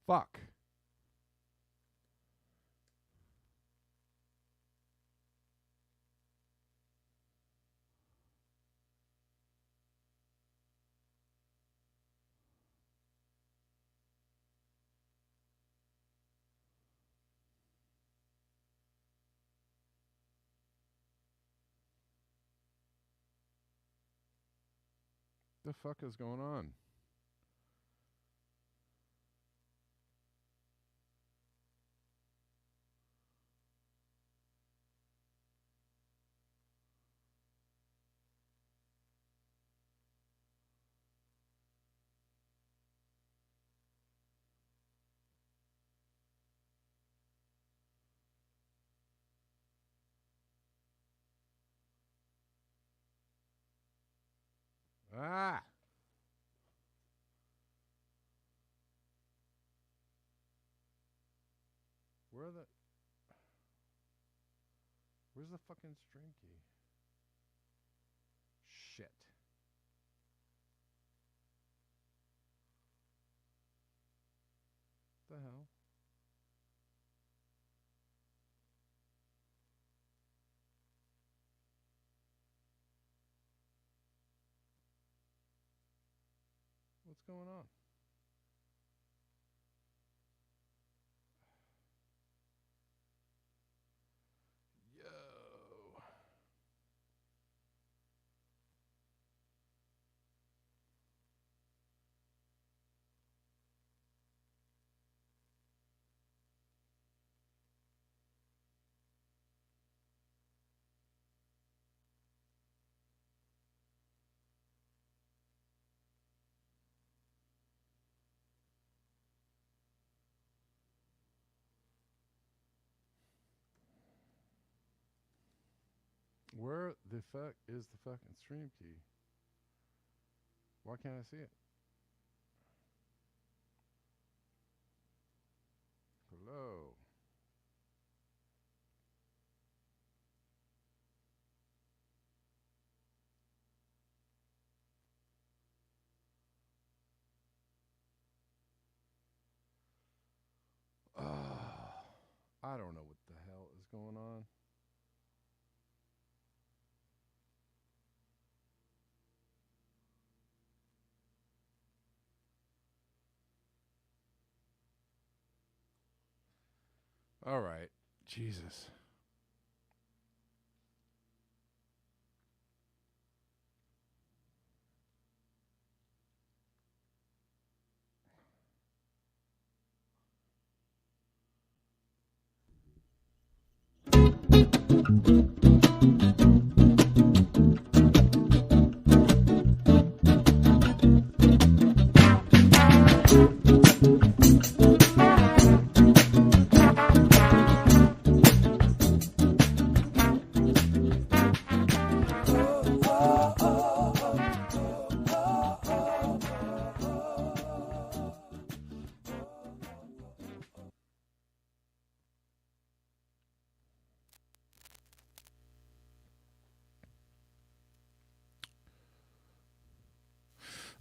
Fuck. The fuck is going on? Ah! Where the Where's the fucking stream key? Shit. The hell? What's going on? Yo. Where the fuck is the fucking stream key? Why can't I see it? Hello. I don't know what the hell is going on. All right. Jesus.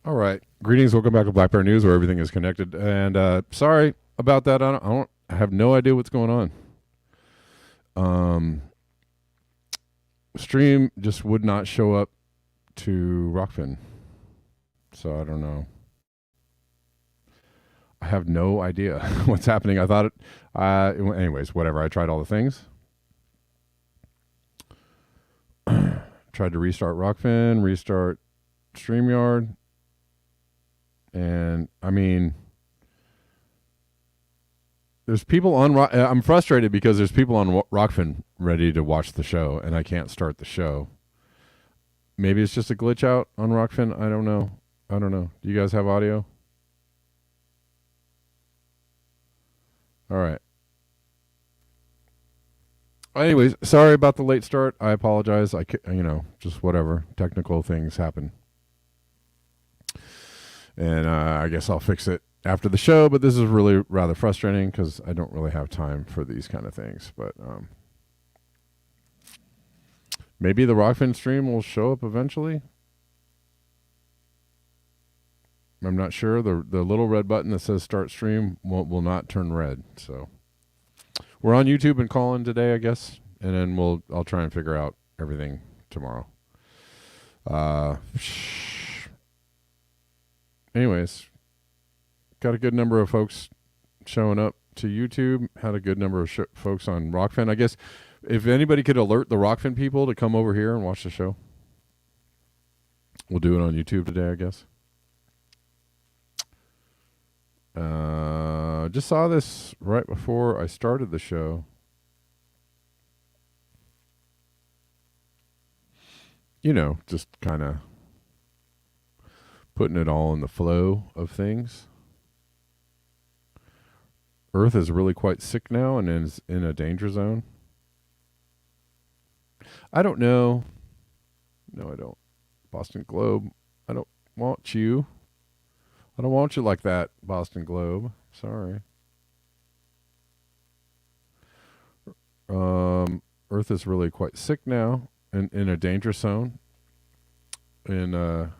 All right. Greetings. Welcome back to Black Bear News, where everything is connected. And sorry about that. I have no idea what's going on. Stream just would not show up to Rockfin. So I don't know. I have no idea what's happening. I thought it. Anyways, whatever. I tried all the things. Tried to restart Rockfin, restart StreamYard. And I mean, there's people on. I'm frustrated because there's people on Rockfin ready to watch the show, and I can't start the show. Maybe it's just a glitch out on Rockfin. I don't know. Do you guys have audio? All right. Anyways, sorry about the late start. I apologize. Just whatever. Technical things happen. And I guess I'll fix it after the show, but this is really rather frustrating because I don't really have time for these kind of things. But maybe the Rockfin stream will show up eventually. I'm not sure. The little red button that says start stream will not turn red. So we're on YouTube and Callin today, I guess, and then I'll try and figure out everything tomorrow. Anyways, got a good number of folks showing up to YouTube. Had a good number of folks on Rockfin. I guess if anybody could alert the Rockfin people to come over here and watch the show, we'll do it on YouTube today, I guess. Just saw this right before I started the show. You know, just kind of putting it all in the flow of things. Earth is really quite sick now and is in a danger zone. I don't know. No, I don't. Boston Globe. I don't want you. I don't want you like that, Boston Globe. Sorry. Earth is really quite sick now and in a danger zone in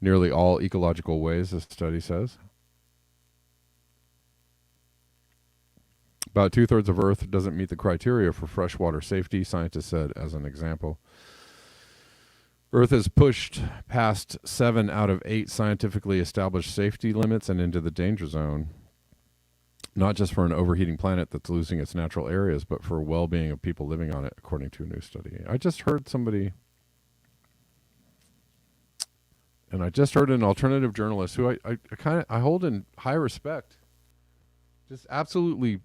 nearly all ecological ways, this study says. About 2/3 of Earth doesn't meet the criteria for freshwater safety, scientists said as an example. Earth has pushed past 7 out of 8 scientifically established safety limits and into the danger zone, not just for an overheating planet that's losing its natural areas, but for well-being of people living on it, according to a new study. I just heard somebody, and I just heard an alternative journalist who I hold in high respect, just absolutely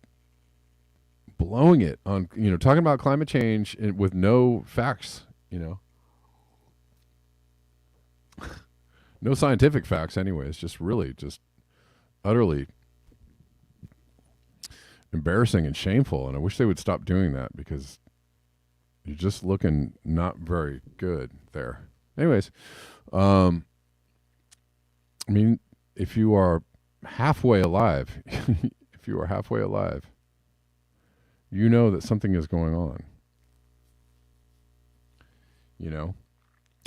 blowing it on, talking about climate change with no facts, no scientific facts anyways, just utterly embarrassing and shameful. And I wish they would stop doing that because you're just looking not very good there. Anyways, I mean, if you are halfway alive, you know that something is going on.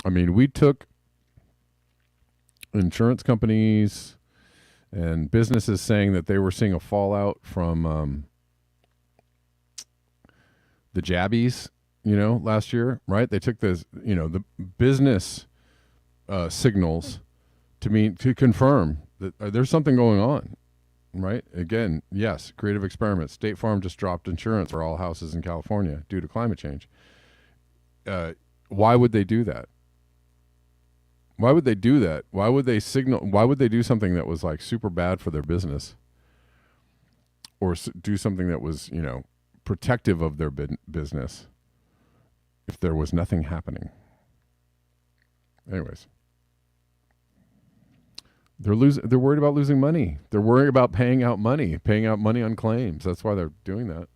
I mean, we took insurance companies and businesses saying that they were seeing a fallout from the jabbies, last year, right? They took this, the business signals to confirm that there's something going on, right? Again, yes, creative experiments. State Farm just dropped insurance for all houses in California due to climate change. Why would they do that? Why would they do that? Why would they do something that was like super bad for their business, or do something that was, protective of their business if there was nothing happening? Anyways, they're worried about losing money. They're worried about paying out money on claims. That's why they're doing that.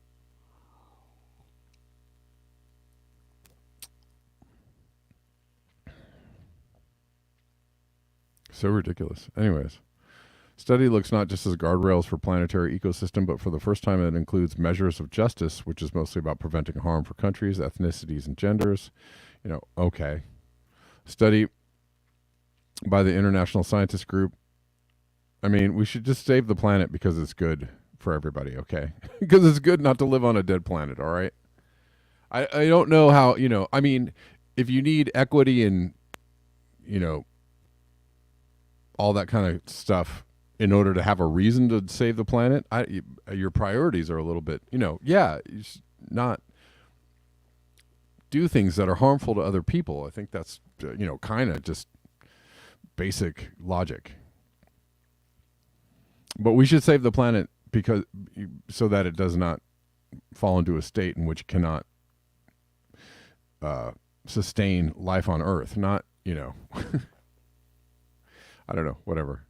So ridiculous. Anyways, study looks not just as guardrails for planetary ecosystem, but for the first time it includes measures of justice, which is mostly about preventing harm for countries, ethnicities, and genders. Okay. Study by the International Scientist Group. I mean, we should just save the planet because it's good for everybody, okay? Because it's good not to live on a dead planet, all right? I don't know how, I mean, if you need equity and, all that kind of stuff in order to have a reason to save the planet, your priorities are a little bit, you should not do things that are harmful to other people. I think that's, kind of just basic logic. But we should save the planet so that it does not fall into a state in which it cannot sustain life on Earth. Not, I don't know, whatever.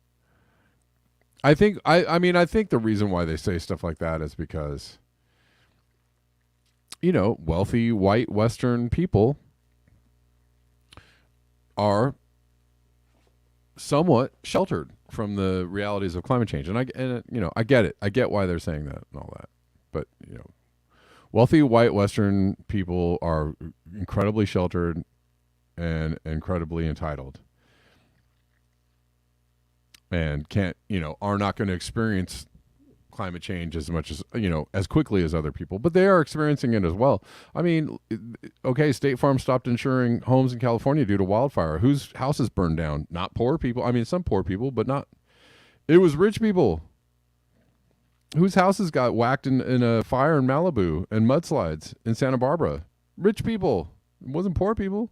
I think I think the reason why they say stuff like that is because, wealthy white Western people are somewhat sheltered from the realities of climate change. And I get it. I get why they're saying that and all that. But, wealthy white Western people are incredibly sheltered and incredibly entitled. and can't, are not going to experience climate change as much as, as quickly as other people, but they are experiencing it as well. I mean, okay, State Farm stopped insuring homes in California due to wildfire. Whose houses burned down? Not poor people. I mean, some poor people, but not. It was rich people whose houses got whacked in a fire in Malibu and mudslides in Santa Barbara. Rich people. It wasn't poor people.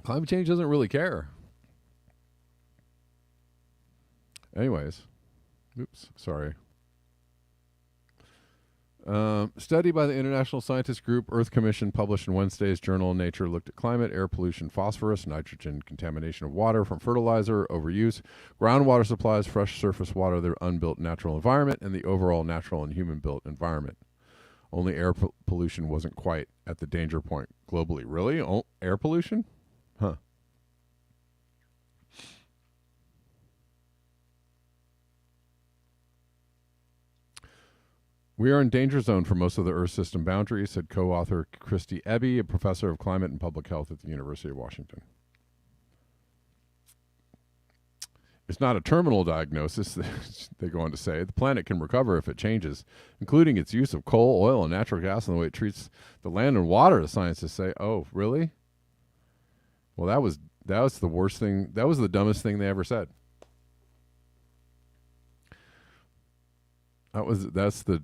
Climate change doesn't really care. Anyways. Oops, sorry. Study by the International Scientist Group Earth Commission published in Wednesday's journal Nature looked at climate, air pollution, phosphorus, nitrogen, contamination of water from fertilizer, overuse, groundwater supplies, fresh surface water, the unbuilt natural environment, and the overall natural and human-built environment. Only air pollution wasn't quite at the danger point globally. Really? Oh, air pollution? Huh. We are in danger zone for most of the Earth system boundaries, said co-author Christy Eby, a professor of climate and public health at the University of Washington. It's not a terminal diagnosis, they go on to say. The planet can recover if it changes, including its use of coal, oil, and natural gas and the way it treats the land and water, the scientists say. Oh, really? Well, that was the worst thing. That was the dumbest thing they ever said. That's the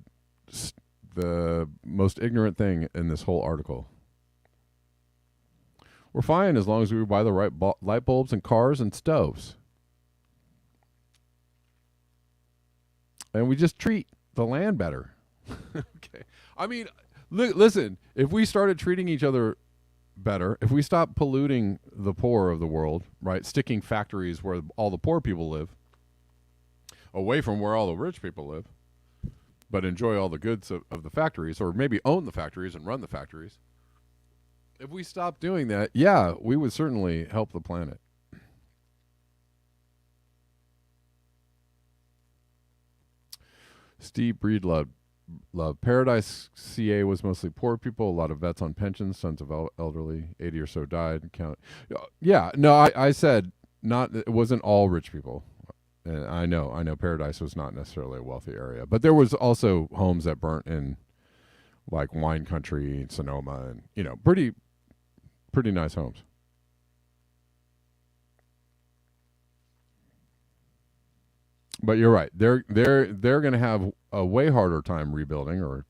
most ignorant thing in this whole article. We're fine as long as we buy the right light bulbs and cars and stoves. And we just treat the land better. Okay. I mean, listen, if we started treating each other better, if we stopped polluting the poor of the world, right, sticking factories where all the poor people live, away from where all the rich people live, but enjoy all the goods of the factories, or maybe own the factories and run the factories. If we stopped doing that, yeah, we would certainly help the planet. Steve Breedlove. Paradise CA was mostly poor people, a lot of vets on pensions, sons of elderly, 80 or so died. Yeah, no, I said it wasn't all rich people. I know Paradise was not necessarily a wealthy area, but there was also homes that burnt in like wine country, Sonoma, and pretty nice homes. But you're right. They're going to have a way harder time rebuilding or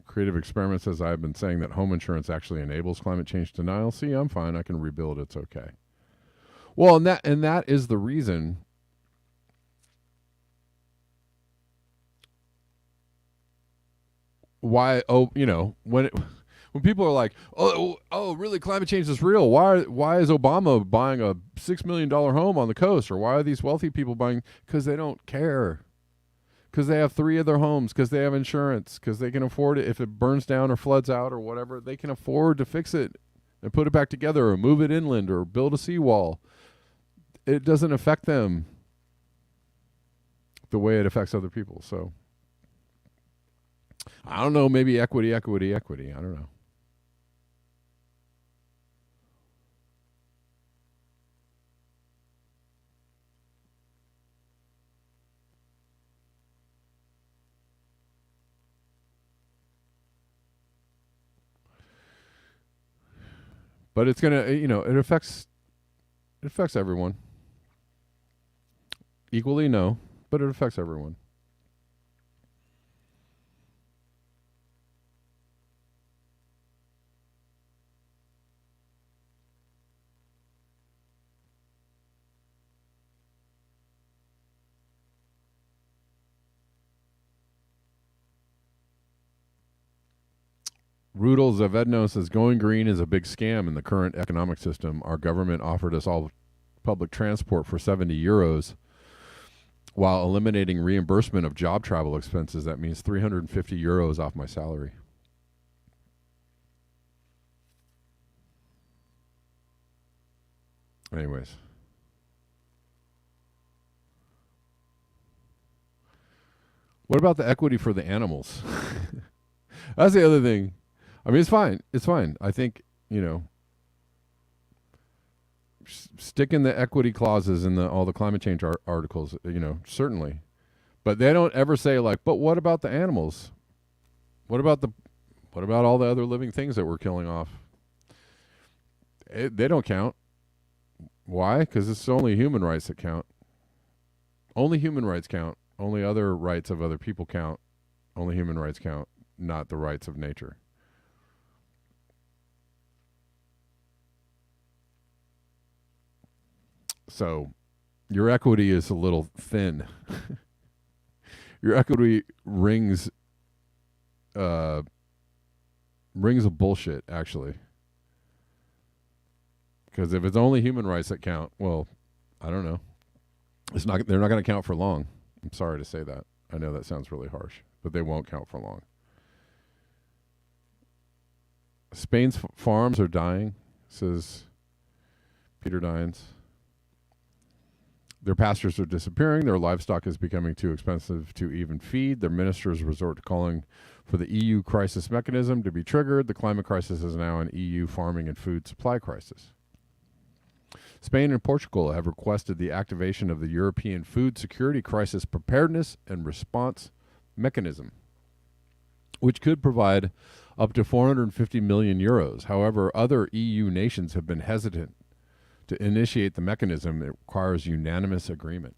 Creative Experiment says, I've been saying that home insurance actually enables climate change denial. See, I'm fine. I can rebuild. It's okay. Well, and that is the reason why, when people are like, oh, really, climate change is real. Why is Obama buying a $6 million home on the coast? Or why are these wealthy people buying? Because they don't care. Because they have 3 other homes, because they have insurance, because they can afford it. If it burns down or floods out or whatever, they can afford to fix it and put it back together or move it inland or build a seawall. It doesn't affect them the way it affects other people. So, I don't know, maybe equity. I don't know. But it's gonna, it affects everyone. Equally, no, but it affects everyone. Rudel Zavedno says, going green is a big scam in the current economic system. Our government offered us all public transport for 70 euros while eliminating reimbursement of job travel expenses. That means 350 euros off my salary. Anyways. What about the equity for the animals? That's the other thing. I mean, it's fine. It's fine. I think, stick in the equity clauses in all the climate change articles, certainly. But they don't ever say like, but what about the animals? What about all the other living things that we're killing off? They don't count. Why? Because it's only human rights that count. Only human rights count. Only other rights of other people count. Only human rights count, not the rights of nature. So your equity is a little thin. Your equity rings a bullshit, actually. Because if it's only human rights that count, well, I don't know. They're not going to count for long. I'm sorry to say that. I know that sounds really harsh, but they won't count for long. Spain's farms are dying, says Peter Dines. Their pastures are disappearing. Their livestock is becoming too expensive to even feed. Their ministers resort to calling for the EU crisis mechanism to be triggered. The climate crisis is now an EU farming and food supply crisis. Spain and Portugal have requested the activation of the European Food Security Crisis Preparedness and Response Mechanism, which could provide up to 450 million euros. However, other EU nations have been hesitant to initiate the mechanism. It requires unanimous agreement.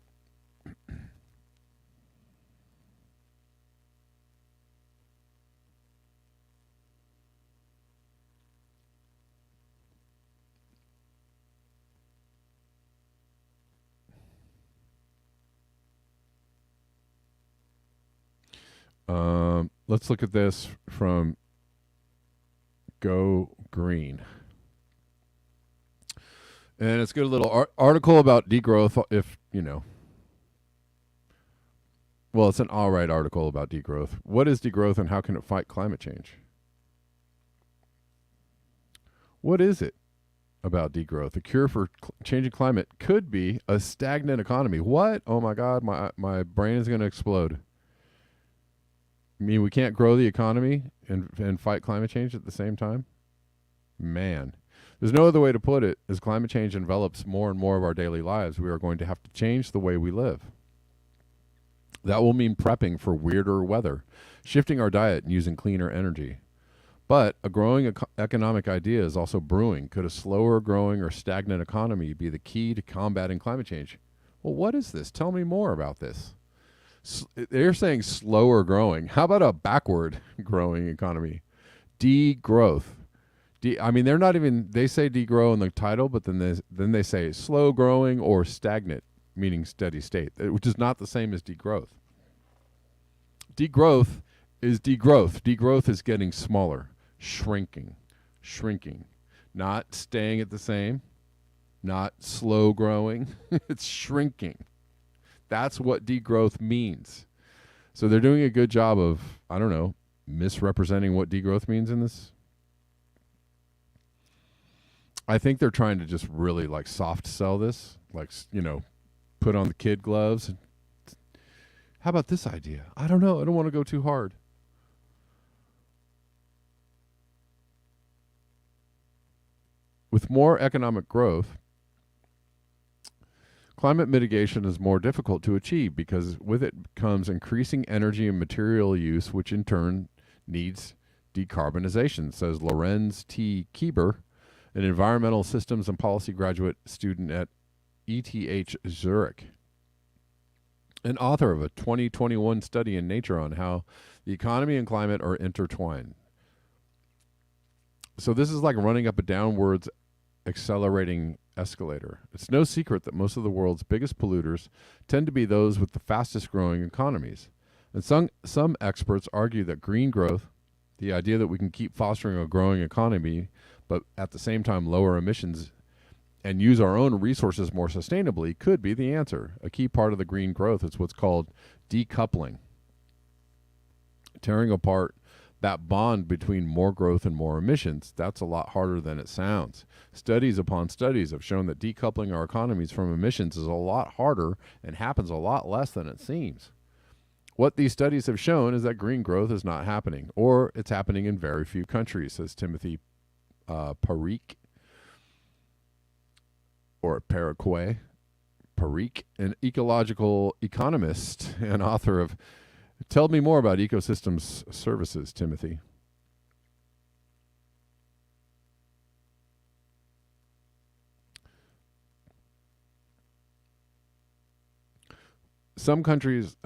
Let's look at this from Go Green. And it's a good little article about degrowth, well, it's an all right article about degrowth. What is degrowth and how can it fight climate change? What is it about degrowth? A cure for changing climate could be a stagnant economy. What? Oh my God, my brain is going to explode. I mean, we can't grow the economy and fight climate change at the same time? Man. There's no other way to put it. As climate change envelops more and more of our daily lives, we are going to have to change the way we live. That will mean prepping for weirder weather, shifting our diet and using cleaner energy. But a growing economic idea is also brewing. Could a slower growing or stagnant economy be the key to combating climate change? Well, what is this? Tell me more about this. They're saying slower growing. How about a backward growing economy? Degrowth. I mean, they're not even, they say degrow in the title, but then they say slow growing or stagnant, meaning steady state, which is not the same as degrowth. Degrowth is degrowth. Degrowth is getting smaller, shrinking, not staying at the same, not slow growing. It's shrinking. That's what degrowth means. So they're doing a good job of, I don't know, misrepresenting what degrowth means in this. I think they're trying to just really like soft sell this, like, put on the kid gloves. How about this idea? I don't know. I don't want to go too hard. With more economic growth, climate mitigation is more difficult to achieve because with it comes increasing energy and material use, which in turn needs decarbonization, says Lorenz T. Kieber, an environmental systems and policy graduate student at ETH Zurich, and author of a 2021 study in Nature on how the economy and climate are intertwined. So this is like running up a downwards accelerating escalator. It's no secret that most of the world's biggest polluters tend to be those with the fastest growing economies. And some experts argue that green growth, the idea that we can keep fostering a growing economy, but at the same time lower emissions and use our own resources more sustainably, could be the answer. A key part of the green growth is what's called decoupling, tearing apart that bond between more growth and more emissions. That's a lot harder than it sounds. Studies upon studies have shown that decoupling our economies from emissions is a lot harder and happens a lot less than it seems. What these studies have shown is that green growth is not happening, or it's happening in very few countries, says Timothy Parikh, or Paraguay. Parikh, an ecological economist and author of Tell Me More About Ecosystems Services, Timothy. Some countries,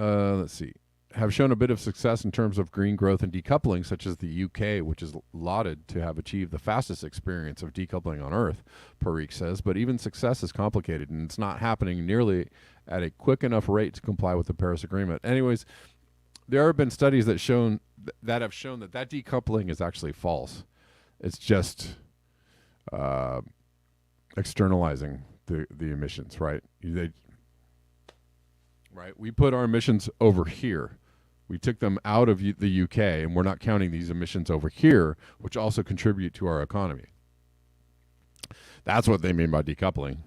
have shown a bit of success in terms of green growth and decoupling, such as the UK, which is lauded to have achieved the fastest experience of decoupling on Earth, Parikh says. But even success is complicated, and it's not happening nearly at a quick enough rate to comply with the Paris Agreement. Anyways, there have been studies that have shown that decoupling is actually false. It's just externalizing the emissions, right? Right. We put our emissions over here. We took them out of the UK, and we're not counting these emissions over here, which also contribute to our economy. That's what they mean by decoupling.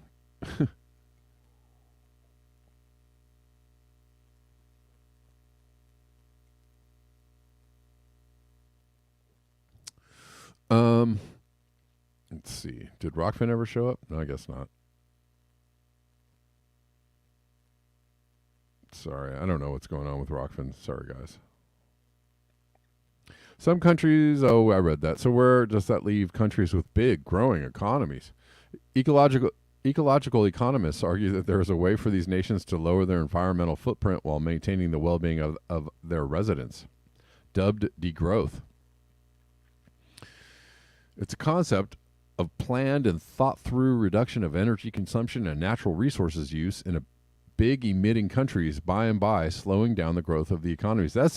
Let's see. Did Rockfin ever show up? No, I guess not. Sorry, I don't know what's going on with Rockfin. Sorry, guys. Some countries, I read that. So where does that leave countries with big, growing economies? Ecological economists argue that there is a way for these nations to lower their environmental footprint while maintaining the well-being of their residents, dubbed degrowth. It's a concept of planned and thought-through reduction of energy consumption and natural resources use in a big emitting countries by and by, slowing down the growth of the economies. That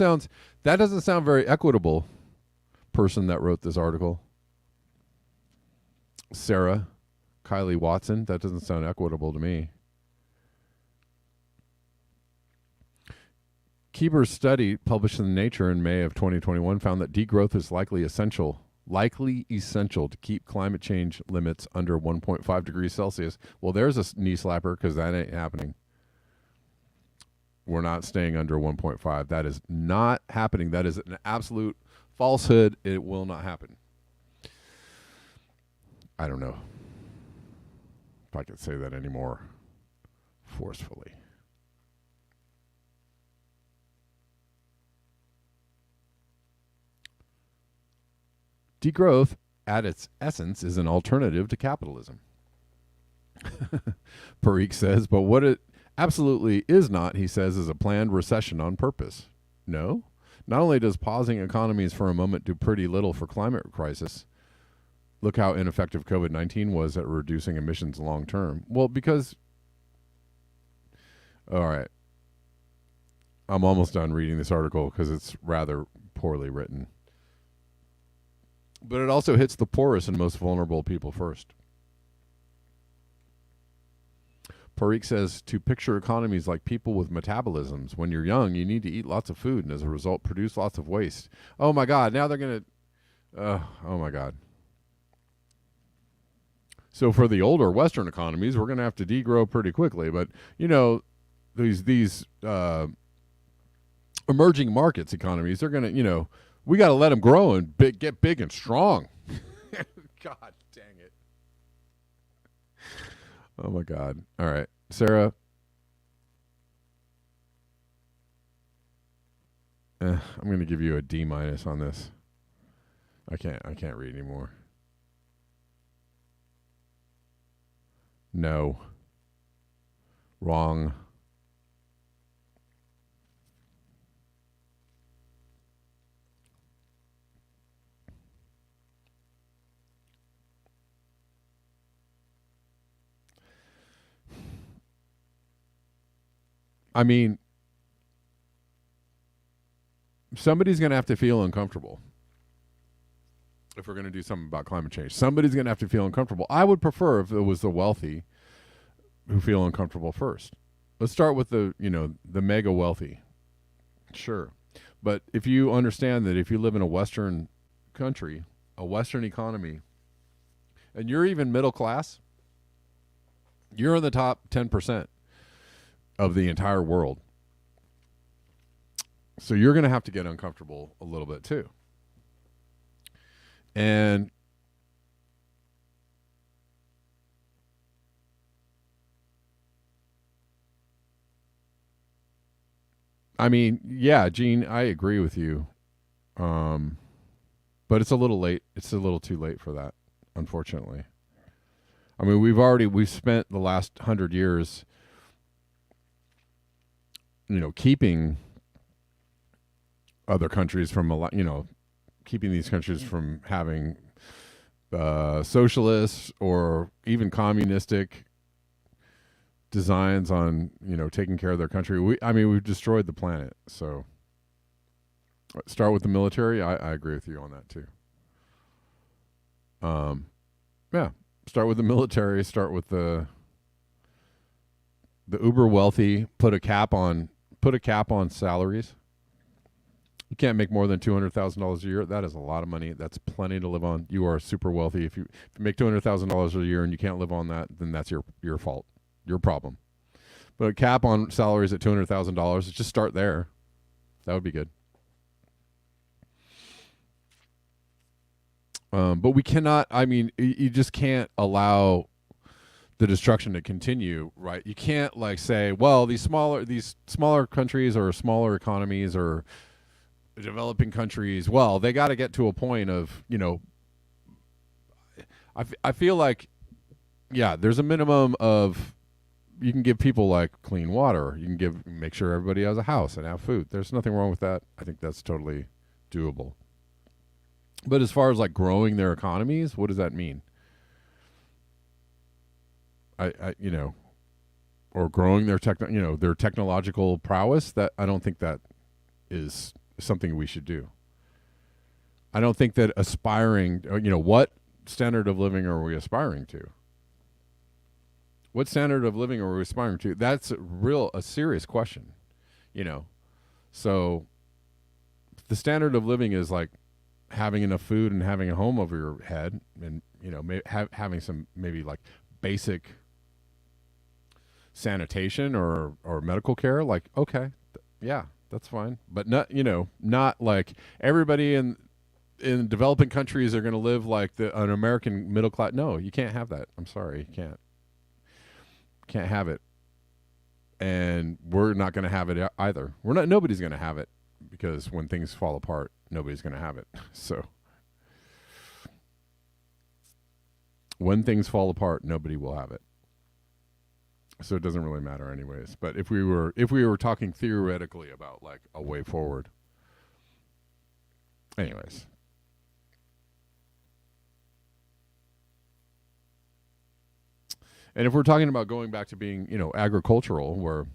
doesn't sound very equitable, person that wrote this article. Sarah Kylie Watson, that doesn't sound equitable to me. Keeber's study, published in Nature in May of 2021, found that degrowth is likely essential to keep climate change limits under 1.5 degrees Celsius. Well, there's a knee slapper, because that ain't happening. We're not staying under 1.5. That is not happening. That is an absolute falsehood. It will not happen. I don't know if I could say that any more forcefully. Degrowth, at its essence, is an alternative to capitalism. Parikh says, but what it absolutely is not, he says, is a planned recession on purpose. No. Not only does pausing economies for a moment do pretty little for climate crisis, look how ineffective COVID-19 was at reducing emissions long term. Well, because, all right, I'm almost done reading this article because it's rather poorly written. But it also hits the poorest and most vulnerable people first. Parikh says to picture economies like people with metabolisms. When you're young, you need to eat lots of food, and as a result, produce lots of waste. Oh my God! Now they're gonna. Oh my God! So for the older Western economies, we're gonna have to degrow pretty quickly. But these emerging markets economies, they're gonna we got to let them grow and get big and strong. God dang it. Oh, my God. All right. Sarah. I'm going to give you a D- on this. I can't read anymore. No. Wrong. I mean, somebody's going to have to feel uncomfortable if we're going to do something about climate change. Somebody's going to have to feel uncomfortable. I would prefer if it was the wealthy who feel uncomfortable first. Let's start with the mega wealthy. Sure. But if you understand that if you live in a Western country, a Western economy, and you're even middle class, you're in the top 10% of the entire world. So you're going to have to get uncomfortable a little bit too. And I mean, yeah, Gene, I agree with you. Um, but it's a little late. It's a little too late for that, unfortunately. I mean, we've spent the last 100 years, keeping other countries from keeping these countries from having socialists or even communistic designs on taking care of their country. We've destroyed the planet. So start with the military. I agree with you on that too. Yeah, start with the military. Start with the uber wealthy. Put a cap on salaries. You can't make more than $200,000 a year. That is a lot of money. That's plenty to live on. You are super wealthy. If you make $200,000 a year and you can't live on that, then that's your fault, your problem. But a cap on salaries at $200,000. Just start there. That would be good. But we cannot. I mean, you just can't allow the destruction to continue, right? You can't say, well, these smaller countries or smaller economies or developing countries, well, they got to get to a point of, I feel like, yeah, there's a minimum of, you can give people clean water. You can make sure everybody has a house and have food. There's nothing wrong with that. I think that's totally doable. But as far as growing their economies, what does that mean? Or growing their their technological prowess, that I don't think that is something we should do. I don't think that aspiring, what standard of living are we aspiring to? What standard of living are we aspiring to? That's a serious question, So the standard of living is having enough food and having a home over your head, and having some maybe basic sanitation or medical care. Okay, yeah, that's fine, but not everybody in developing countries are going to live like an American middle class. No, you can't have that. I'm sorry, you can't have it, and we're not going to have it either. Nobody's going to have it, because when things fall apart, nobody's going to have it. So when things fall apart, nobody will have it. So it doesn't really matter anyways. But if we were talking theoretically about a way forward. Anyways. And if we're talking about going back to being, agricultural, where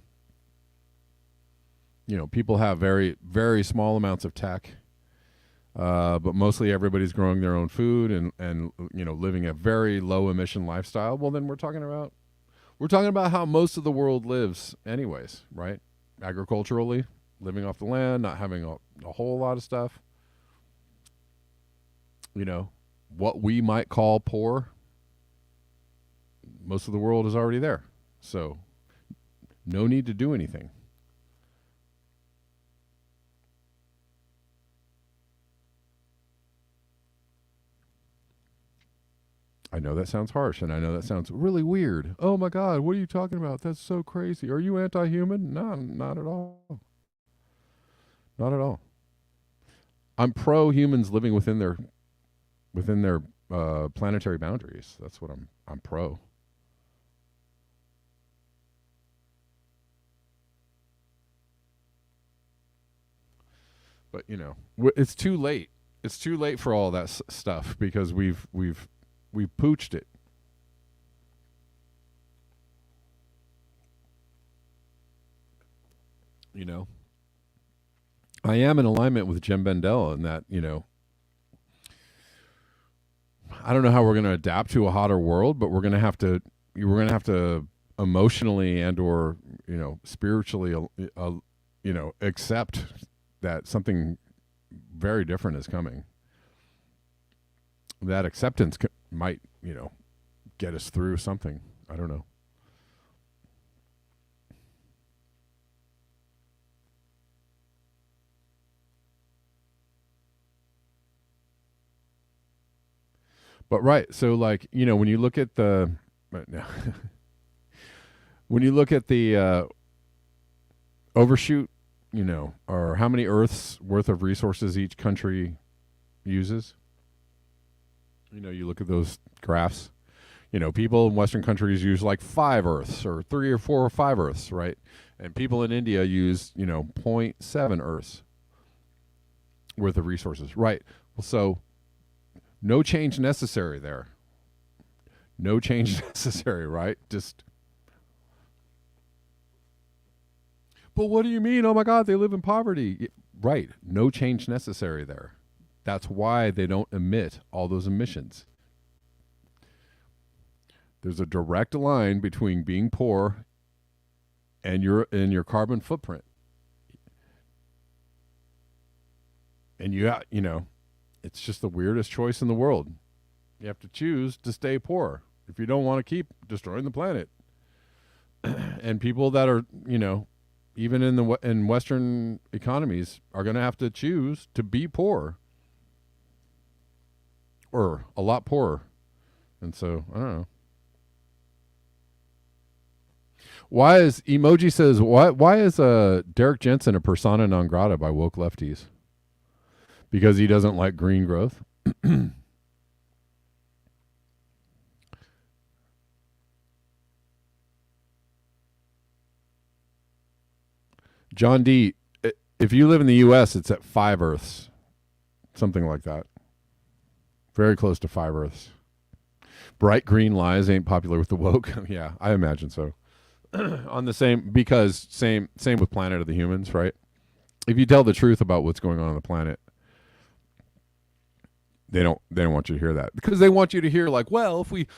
people have very, very small amounts of tech, but mostly everybody's growing their own food and living a very low emission lifestyle. Well, then we're talking about how most of the world lives anyways, right? Agriculturally, living off the land, not having a whole lot of stuff. What we might call poor, most of the world is already there. So no need to do anything. I know that sounds harsh, and I know that sounds really weird. Oh my God, what are you talking about? That's so crazy. Are you anti-human? No, not at all. Not at all. I'm pro humans living within their planetary boundaries. That's what I'm pro. But it's too late. It's too late for all that stuff, because we've pooched it. I am in alignment with Jim Bendell in that, I don't know how we're going to adapt to a hotter world, but we're going to have to emotionally and or spiritually accept that something very different is coming. That acceptance might get us through something. I don't know. But right, so like, when you look at the right now, when you look at the overshoot, or how many Earths worth of resources each country uses. You look at those graphs. People in Western countries use like 5 Earths or 3 or 4 or 5 Earths, right? And people in India use, zero point 0.7 Earths worth of resources, right? Well, so no change necessary there. No change necessary, right? But what do you mean? Oh my God, they live in poverty. Right. No change necessary there. That's why they don't emit all those emissions. There's a direct line between being poor and your carbon footprint. And it's just the weirdest choice in the world. You have to choose to stay poor if you don't want to keep destroying the planet. And people that are, even in Western economies are going to have to choose to be poor or a lot poorer. And so, I don't know. Why is Emoji says why is Derek Jensen a persona non grata by woke lefties? Because he doesn't like green growth. John D, if you live in the US, it's at 5 Earths. Something like that. Very close to 5 Earths. Bright green lies ain't popular with the woke. Yeah, I imagine so. On the same with Planet of the Humans, right? If you tell the truth about what's going on the planet, they don't want you to hear that, because they want you to hear like, well, if we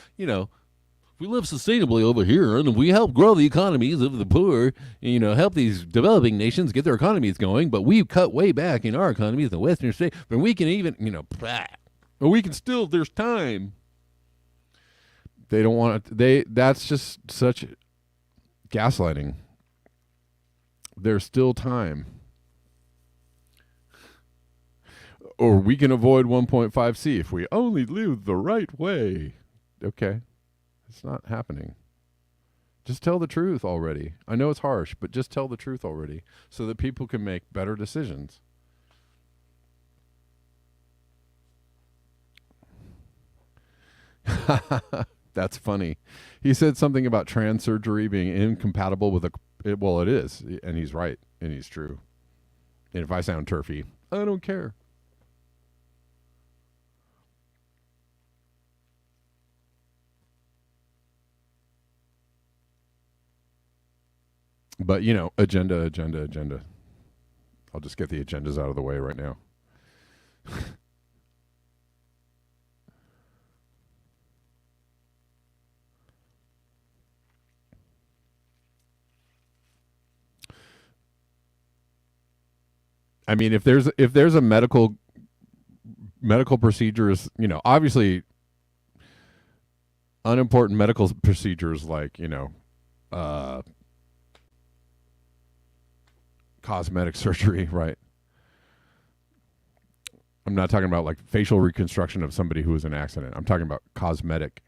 live sustainably over here and if we help grow the economies of the poor, help these developing nations get their economies going, but we cut way back in our economies, the Western state, but we can even, but we can still, there's time. They don't want it. That's just such gaslighting. There's still time. Or we can avoid 1.5C if we only live the right way. Okay. It's not happening. Just tell the truth already. I know it's harsh, but just tell the truth already so that people can make better decisions. That's funny. He said something about trans surgery being incompatible with well, it is, and he's right, and he's true. And if I sound turfy, I don't care. But, agenda. I'll just get the agendas out of the way right now. I mean, if there's a medical procedures, obviously unimportant medical procedures like, cosmetic surgery, right? I'm not talking about like facial reconstruction of somebody who was in an accident. I'm talking about cosmetic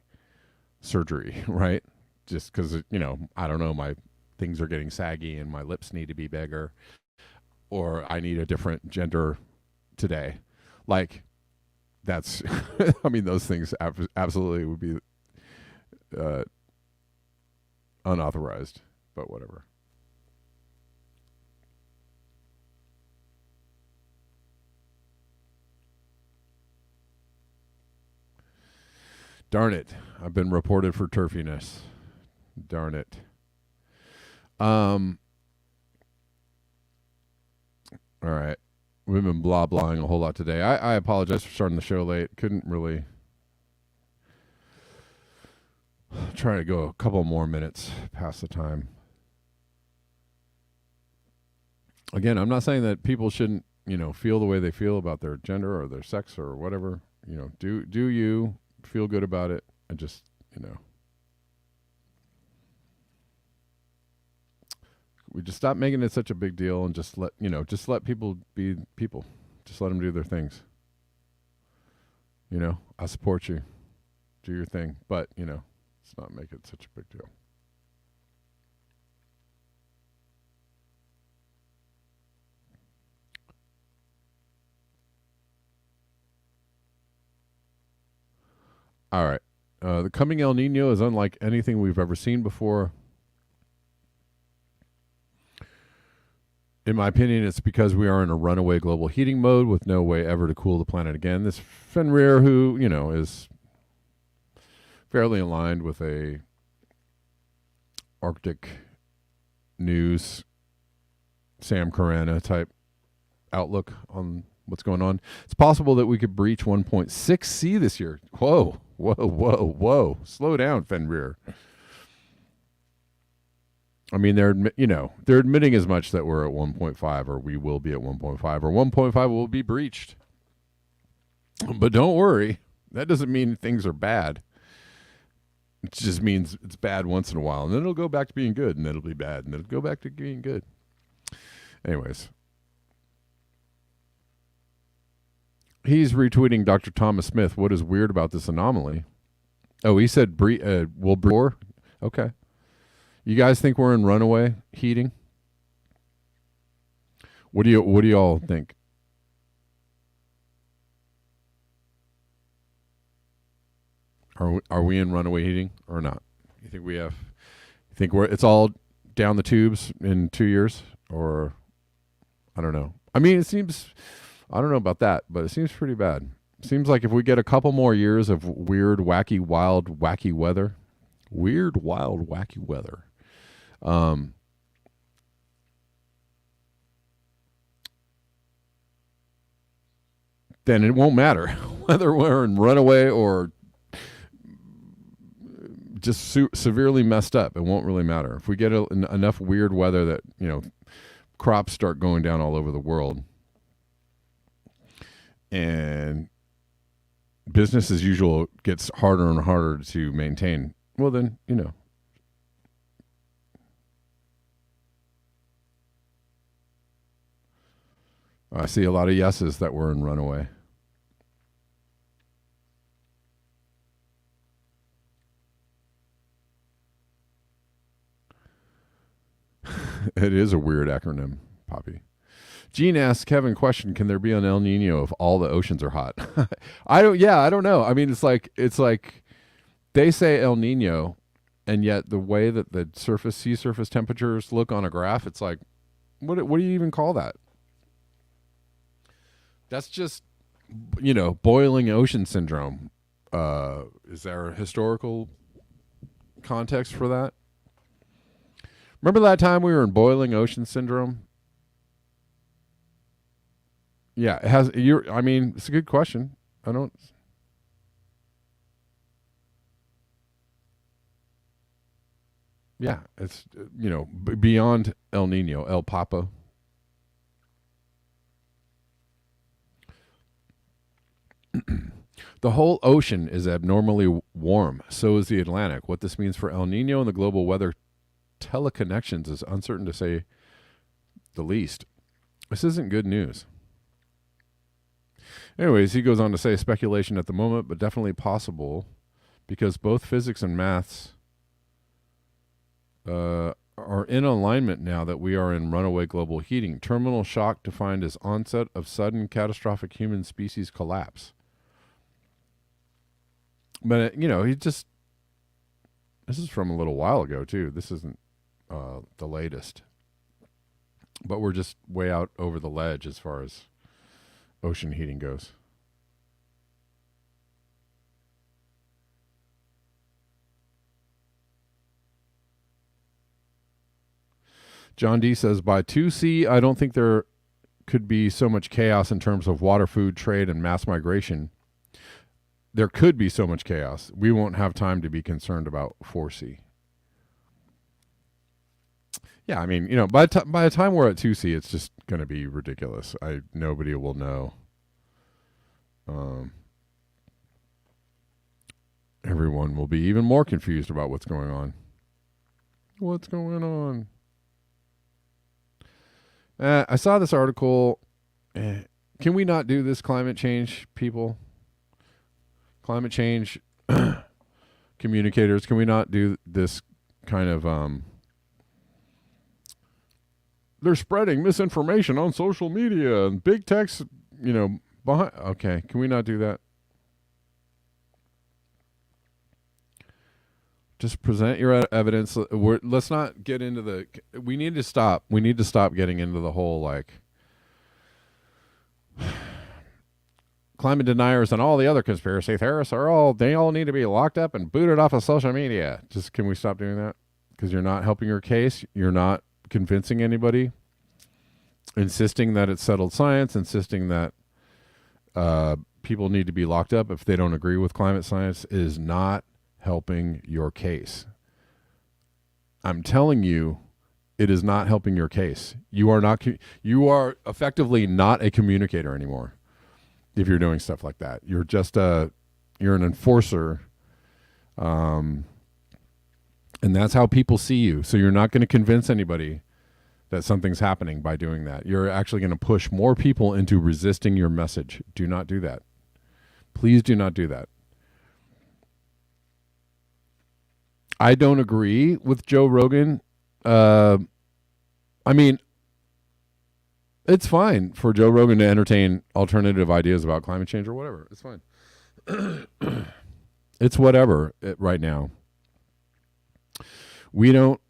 surgery, right? Just because, I don't know, my things are getting saggy and my lips need to be bigger, or I need a different gender today. Like, that's, I mean, those things absolutely would be unauthorized, but whatever. Darn it. I've been reported for turfiness. Darn it. All right. We've been blah blahing a whole lot today. I apologize for starting the show late. Couldn't really try to go a couple more minutes past the time. Again, I'm not saying that people shouldn't, feel the way they feel about their gender or their sex or whatever. Do you feel good about it, and just, we just stop making it such a big deal and just let people be people. Just let them do their things. I support you. do your thing. But, let's not make it such a big deal. All right. The coming El Nino is unlike anything we've ever seen before. In my opinion, it's because we are in a runaway global heating mode with no way ever to cool the planet again. This Fenrir, who, is fairly aligned with a Arctic news, Sam Carana type outlook on what's going on. It's possible that we could breach 1.6 C this year. Whoa. Slow down, Fenrir. I mean, they're admitting as much that we're at 1.5 or we will be at 1.5 or 1.5 will be breached. But don't worry. That doesn't mean things are bad. It just means it's bad once in a while. And then it'll go back to being good. And then it'll be bad. And then it'll go back to being good. Anyways. He's retweeting Dr. Thomas Smith. What is weird about this anomaly? Oh, he said we'll breach. Okay. You guys think we're in runaway heating? What do you all think? Are we in runaway heating or not? You think it's all down the tubes in 2 years, or I don't know. I mean, I don't know about that, but it seems pretty bad. It seems like if we get a couple more years of weird, wacky, wild, wacky weather, then it won't matter whether we're in runaway or just severely messed up. It won't really matter. If we get enough weird weather that, crops start going down all over the world and business as usual gets harder and harder to maintain, well then, I see a lot of yeses that were in runaway. It is a weird acronym, Poppy. Gene asks Kevin, question, can there be an El Nino if all the oceans are hot? I don't know. I mean, it's like they say El Nino, and yet the way that the sea surface temperatures look on a graph, it's like, what do you even call that? That's just, boiling ocean syndrome. Is there a historical context for that? Remember that time we were in boiling ocean syndrome? Yeah, it's a good question. Yeah, it's, beyond El Nino, El Papa. The whole ocean is abnormally warm. So is the Atlantic. What this means for El Nino and the global weather teleconnections is uncertain to say the least. This isn't good news. Anyways, he goes on to say speculation at the moment, but definitely possible because both physics and maths are in alignment now that we are in runaway global heating. Terminal shock defined as onset of sudden catastrophic human species collapse. But, this is from a little while ago, too. This isn't the latest. But we're just way out over the ledge as far as ocean heating goes. John D says, by 2C, I don't think there could be so much chaos in terms of water, food, trade, and mass migration. There could be so much chaos. We won't have time to be concerned about 4C. Yeah, I mean, by the time we're at 2C, it's just going to be ridiculous. Nobody will know. Everyone will be even more confused about what's going on. What's going on? I saw this article. Can we not do this, climate change, people? Climate change communicators, can we not do this kind of they're spreading misinformation on social media and big tech's, behind. Okay, can we not do that? Just present your evidence. Let's not get into the. We need to stop. We need to stop getting into the whole climate deniers and all the other conspiracy theorists they all need to be locked up and booted off of social media. Just can we stop doing that? Because you're not helping your case. You're not convincing anybody. Insisting that it's settled science. Insisting that people need to be locked up if they don't agree with climate science is not helping your case. I'm telling you, it is not helping your case. You are effectively not a communicator anymore if you're doing stuff like that. You're just you're an enforcer, and that's how people see you. So you're not going to convince anybody that something's happening by doing that. You're actually going to push more people into resisting your message. Do not do that. Please do not do that. I don't agree with Joe Rogan. I mean, it's fine for Joe Rogan to entertain alternative ideas about climate change or whatever. It's fine. It's whatever right now. We don't.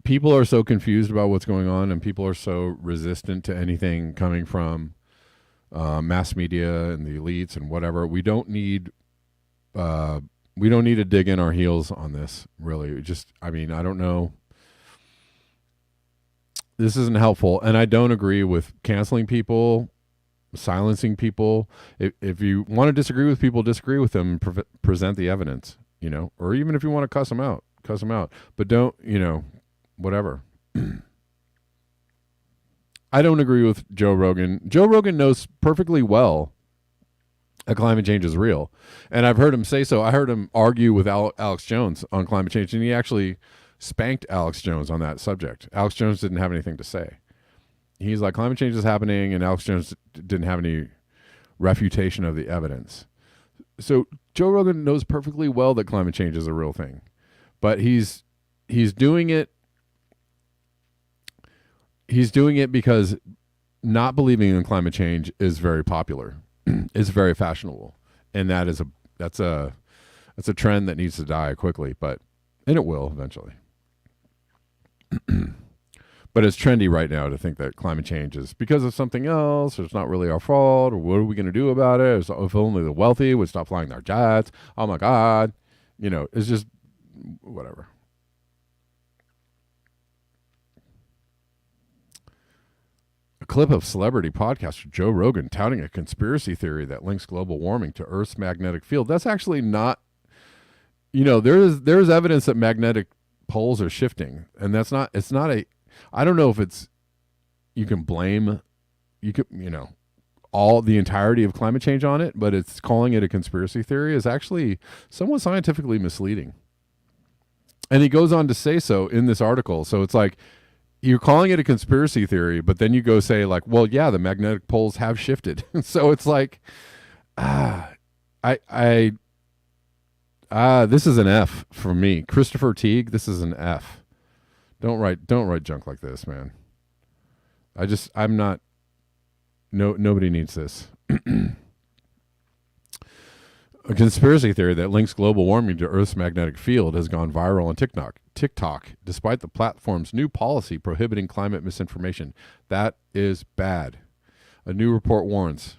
People are so confused about what's going on, and people are so resistant to anything coming from mass media and the elites and whatever. We don't need to dig in our heels on this, really. I don't know. This isn't helpful, and I don't agree with canceling people, silencing people. If you want to disagree with people, disagree with them, present the evidence, or even if you want to cuss them out, but don't, whatever. I don't agree with Joe Rogan. Joe Rogan knows perfectly well that climate change is real. And I've heard him say so. I heard him argue with Alex Jones on climate change, and he actually spanked Alex Jones on that subject. Alex Jones didn't have anything to say. He's like, climate change is happening, and Alex Jones didn't have any refutation of the evidence. So Joe Rogan knows perfectly well that climate change is a real thing. But he's doing it. He's doing it because not believing in climate change is very popular. It's very fashionable, and that's a trend that needs to die quickly, and it will eventually. But it's trendy right now to think that climate change is because of something else, or it's not really our fault, or what are we going to do about it? If only the wealthy would stop flying their jets. Oh my God, it's just whatever. Clip of celebrity podcaster Joe Rogan touting a conspiracy theory that links global warming to Earth's magnetic field. That's actually not, there's evidence that magnetic poles are shifting, and I don't know if you can blame, all the entirety of climate change on it, but it's calling it a conspiracy theory is actually somewhat scientifically misleading. And he goes on to say so in this article. So it's like, you're calling it a conspiracy theory, but then you go say well, yeah, the magnetic poles have shifted. So it's like, this is an F for me. Christopher Teague, this is an F. Don't write junk like this, man. Nobody needs this. A conspiracy theory that links global warming to Earth's magnetic field has gone viral on TikTok, despite the platform's new policy prohibiting climate misinformation. That is bad. A new report warns.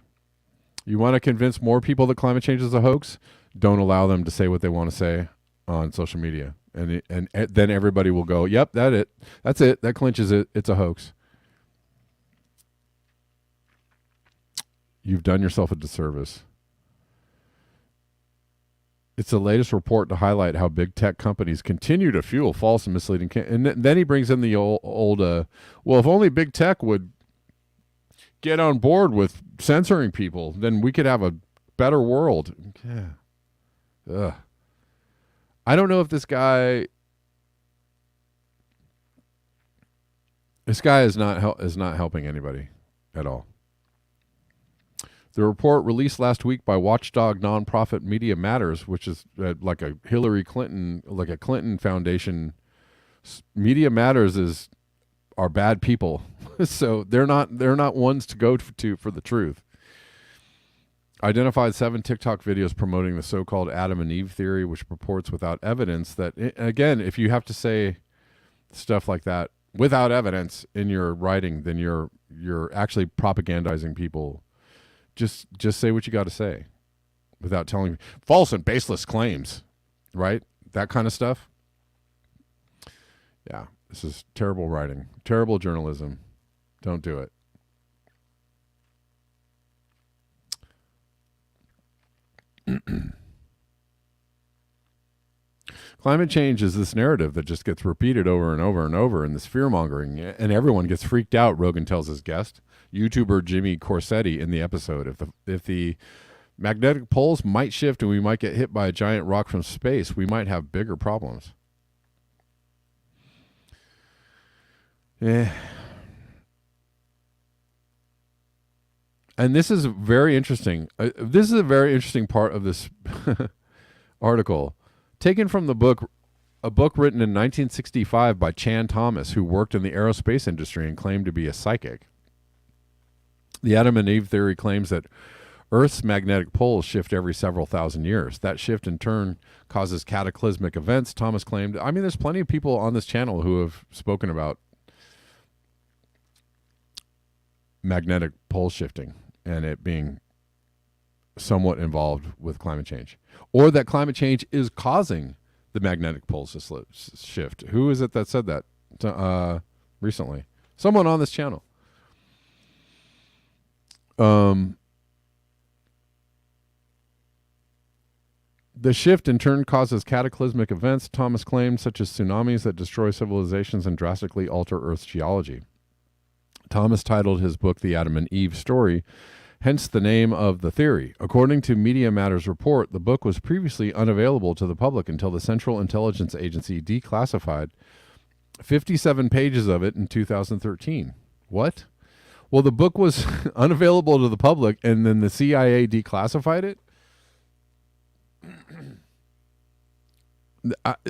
You want to convince more people that climate change is a hoax? Don't allow them to say what they want to say on social media. And then everybody will go, yep, that's it. That clinches it. It's a hoax. You've done yourself a disservice. It's the latest report to highlight how big tech companies continue to fuel false and misleading. And then he brings in the old well, if only big tech would get on board with censoring people, then we could have a better world. Yeah. Ugh. I don't know if this guy is not helping anybody at all. The report released last week by watchdog nonprofit Media Matters, which is like a Hillary Clinton, like a Clinton Foundation. Media Matters are bad people, so they're not ones to go to for the truth. Identified 7 TikTok videos promoting the so-called Adam and Eve theory, which purports without evidence that, again, if you have to say stuff like that without evidence in your writing, then you're actually propagandizing people. Just say what you got to say without telling false and baseless claims, right? That kind of stuff. Yeah, this is terrible writing, terrible journalism. Don't do it. Climate change is this narrative that just gets repeated over and over and over, and this fear-mongering, and everyone gets freaked out, Rogan tells his guest, YouTuber Jimmy Corsetti, in the episode. If the magnetic poles might shift and we might get hit by a giant rock from space, we might have bigger problems. Yeah. And this is very interesting. This is a very interesting part of this article. Taken from the book, a book written in 1965 by Chan Thomas, who worked in the aerospace industry and claimed to be a psychic. The Adam and Eve theory claims that Earth's magnetic poles shift every several thousand years. That shift, in turn, causes cataclysmic events, Thomas claimed. I mean, there's plenty of people on this channel who have spoken about magnetic pole shifting and it being somewhat involved with climate change, or that climate change is causing the magnetic poles to shift. Who is it that said that recently? Someone on this channel. The shift in turn causes cataclysmic events, Thomas claimed, such as tsunamis that destroy civilizations and drastically alter Earth's geology. Thomas titled his book The Adam and Eve Story, hence the name of the theory. According to Media Matters report, the book was previously unavailable to the public until the Central Intelligence Agency declassified 57 pages of it in 2013. What? Well, the book was unavailable to the public and then the CIA declassified it?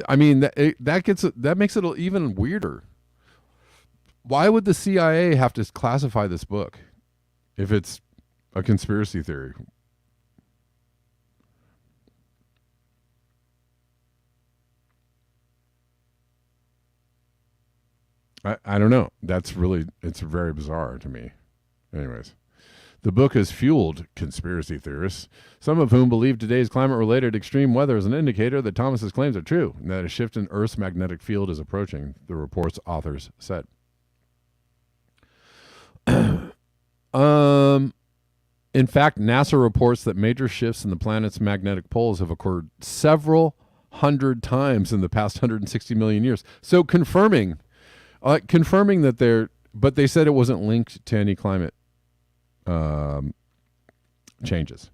I mean, that makes it even weirder. Why would the CIA have to classify this book if it's a conspiracy theory? I don't know. It's very bizarre to me. Anyways, the book has fueled conspiracy theorists, some of whom believe today's climate-related extreme weather is an indicator that Thomas's claims are true and that a shift in Earth's magnetic field is approaching, the report's authors said. In fact, NASA reports that major shifts in the planet's magnetic poles have occurred several hundred times in the past 160 million years. So confirming that but they said it wasn't linked to any climate changes.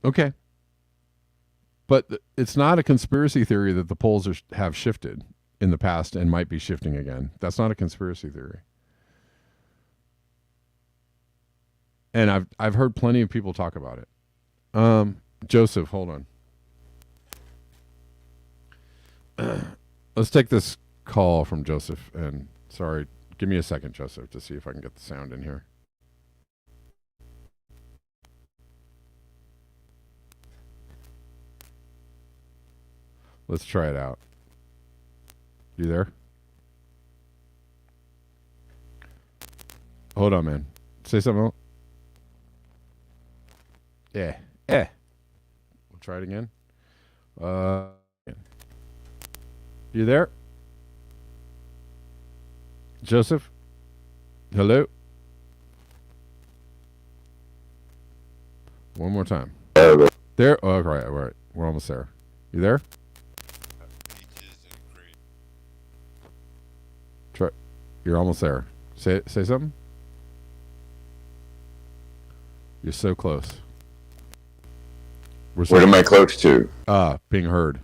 Okay. But it's not a conspiracy theory that the poles have shifted in the past and might be shifting again. That's not a conspiracy theory. And I've heard plenty of people talk about it. Joseph, hold on. Let's take this call from Joseph. And sorry, give me a second, Joseph, to see if I can get the sound in here. Let's try it out. You there? Hold on, man. Say something else. Yeah. We'll try it again. You there? Joseph? Hello? One more time. There? Oh, all right. We're almost there. You there? Try. You're almost there. Say something. You're so close. What am I close to? Being heard.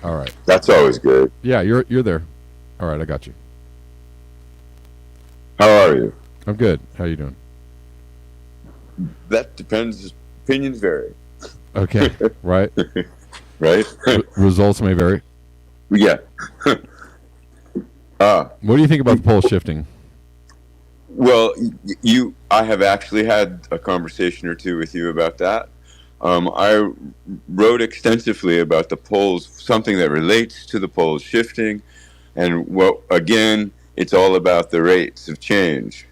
All right. That's always good. Yeah, you're there. All right, I got you. How are you? I'm good. How you doing? That depends. Opinions vary. Okay. Right. Right? Results may vary. Yeah. What do you think about the pole shifting? Well, I have actually had a conversation or two with you about that. I wrote extensively about the poles, something that relates to the poles shifting, and again, it's all about the rates of change,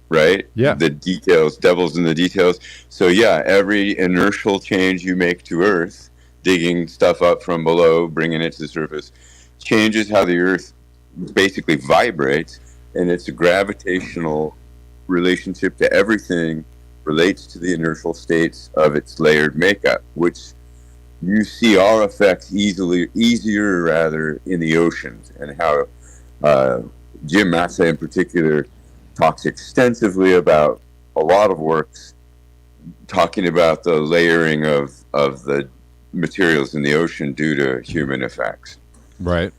right? Yeah. The details, devil's in the details. So yeah, every inertial change you make to Earth, digging stuff up from below, bringing it to the surface, changes how the Earth basically vibrates, and it's a gravitational relationship to everything relates to the inertial states of its layered makeup, which you see our effects easier rather in the oceans, and how Jim Massey in particular talks extensively about a lot of works talking about the layering of the materials in the ocean due to human effects. Right.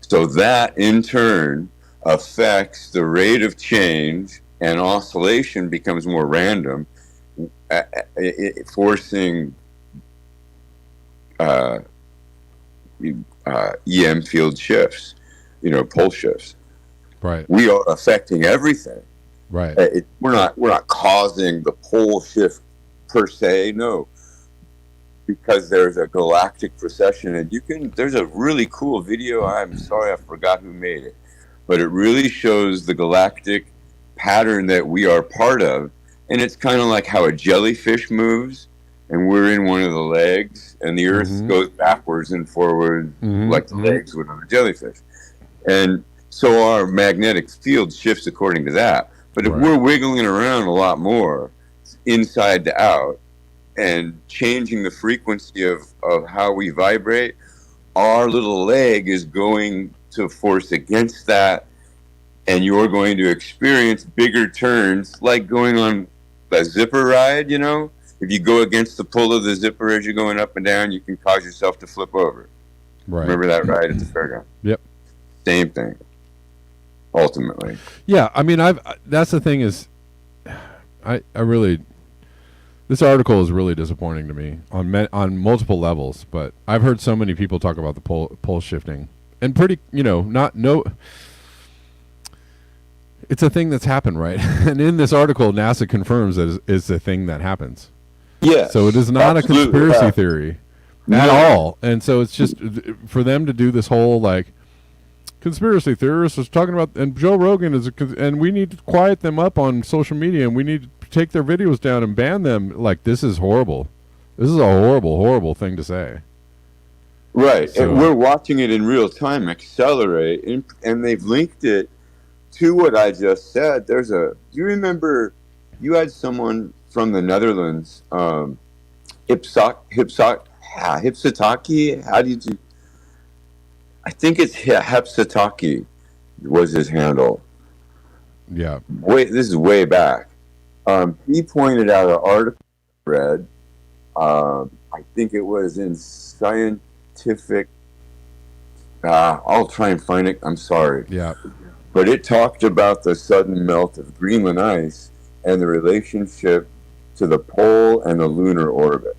So that in turn affects the rate of change, and oscillation becomes more random, forcing EM field shifts, pole shifts. Right. We are affecting everything. Right. We're not causing the pole shift per se, no, because there's a galactic precession, and there's a really cool video. I'm sorry, I forgot who made it, but it really shows the galactic pattern that we are part of. And it's kind of like how a jellyfish moves, and we're in one of the legs, and the Earth goes backwards and forward like the legs would on a jellyfish. And so our magnetic field shifts according to that. But if we're wiggling around a lot more inside to out and changing the frequency of how we vibrate, our little leg is going to force against that, and you're going to experience bigger turns, like going on a zipper ride. If you go against the pull of the zipper as you're going up and down, you can cause yourself to flip over. Right. Remember that ride at the fairground? Yep. Same thing. Ultimately. Yeah, I mean, that's the thing is, I really, this article is really disappointing to me on multiple levels. But I've heard so many people talk about the pole shifting, and it's a thing that's happened, right? And in this article, NASA confirms that it's a thing that happens. Yeah. So it is not a conspiracy theory at all. And so it's just for them to do this whole conspiracy theorists is talking about, and Joe Rogan and we need to quiet them up on social media, and we need to take their videos down and ban them. This is horrible. This is a horrible, horrible thing to say. Right. So, and we're watching it in real time accelerate, and they've linked it to what I just said. Do you remember you had someone from the Netherlands, Hipsataki? How do you do? I think it's Hepsataki was his handle. Yeah. This is way back. He pointed out an article I read. I think it was in Scientific. I'll try and find it. I'm sorry. Yeah. But it talked about the sudden melt of Greenland ice and the relationship to the pole and the lunar orbit.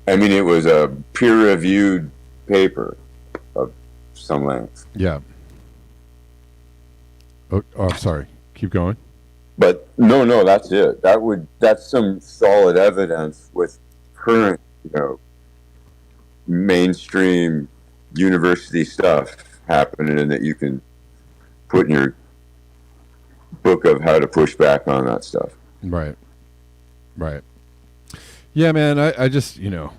I mean, it was a peer-reviewed paper of some length. Yeah. Oh, I'm sorry. Keep going. But no, that's it. That's some solid evidence with current, mainstream university stuff happening, and that you can put in your book of how to push back on that stuff. Right. Yeah, man. I just, I'm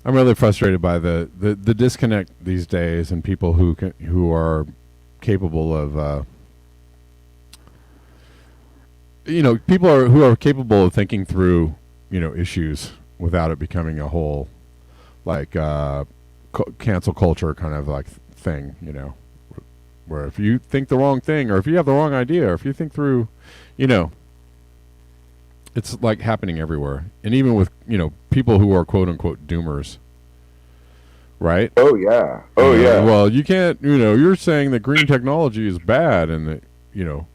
really frustrated by the disconnect these days, and people who are capable of, who are capable of thinking through, issues without it becoming a whole, cancel culture kind of thing, where if you think the wrong thing, or if you have the wrong idea, or if you think through, it's happening everywhere. And even with, people who are quote unquote doomers, right? Oh yeah. Oh yeah. Well, you can't. You're saying that green technology is bad, and that you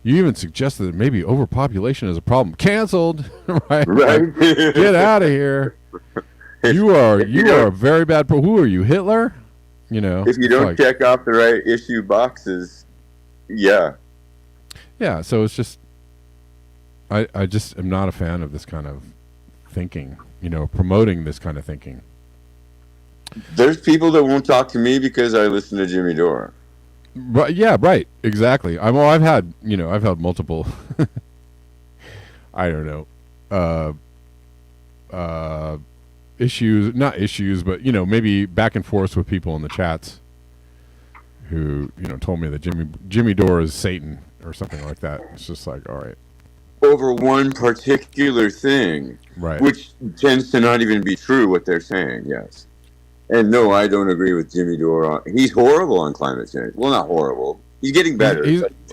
even suggested that maybe overpopulation is a problem. Canceled, right? Right. Like, get out of here. You are a very bad. Who are you, Hitler? If you it's don't like, check off the right issue boxes, yeah. yeah. So it's just, I just am not a fan of this kind of thinking. Promoting this kind of thinking. There's people that won't talk to me because I listen to Jimmy Dore. Right. Yeah. Right. Exactly. I've had multiple. I don't know. Issues, not issues, but maybe back and forth with people in the chats who told me that Jimmy Dore is Satan or something like that. It's just like, all right, Over one particular thing, right? which tends to not even be true what they're saying. Yes, and no, I don't agree with Jimmy Dore. He's horrible on climate change. Well, not horrible. He's getting better.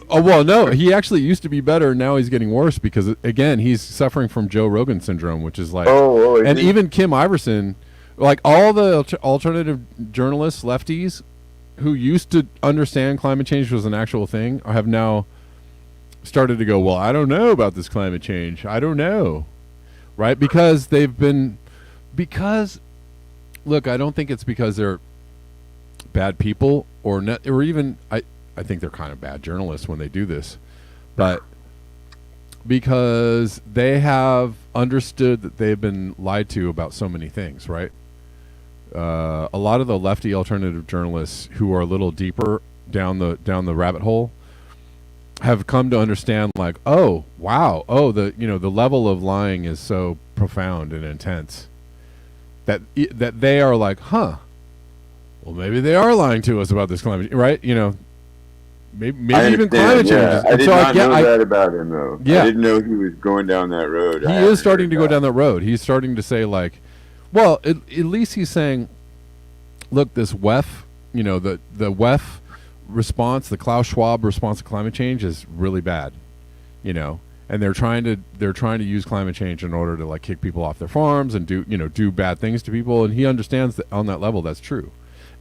Oh well, no, he actually used to be better. Now he's getting worse because again he's suffering from Joe Rogan syndrome, which is like, and even Kim Iverson, like all the alternative journalists, lefties, who used to understand climate change was an actual thing, have now started to go, well, I don't know about this climate change. I don't know, right? Because look, I don't think it's because they're bad people or even I think they're kind of bad journalists when they do this, but because they have understood that they've been lied to about so many things, right? A lot of the lefty alternative journalists who are a little deeper down the rabbit hole have come to understand, like, oh wow, the level of lying is so profound and intense that they are like, well, maybe they are lying to us about this climate, right? Maybe even climate change. Yeah. I did not know that about him, though. Yeah. I didn't know he was going down that road. He is starting to go down that road. He's starting to say, like, well, at least he's saying, look, this WEF, the WEF response, the Klaus Schwab response to climate change is really bad, and they're trying to use climate change in order to like kick people off their farms and do bad things to people, and he understands that on that level that's true,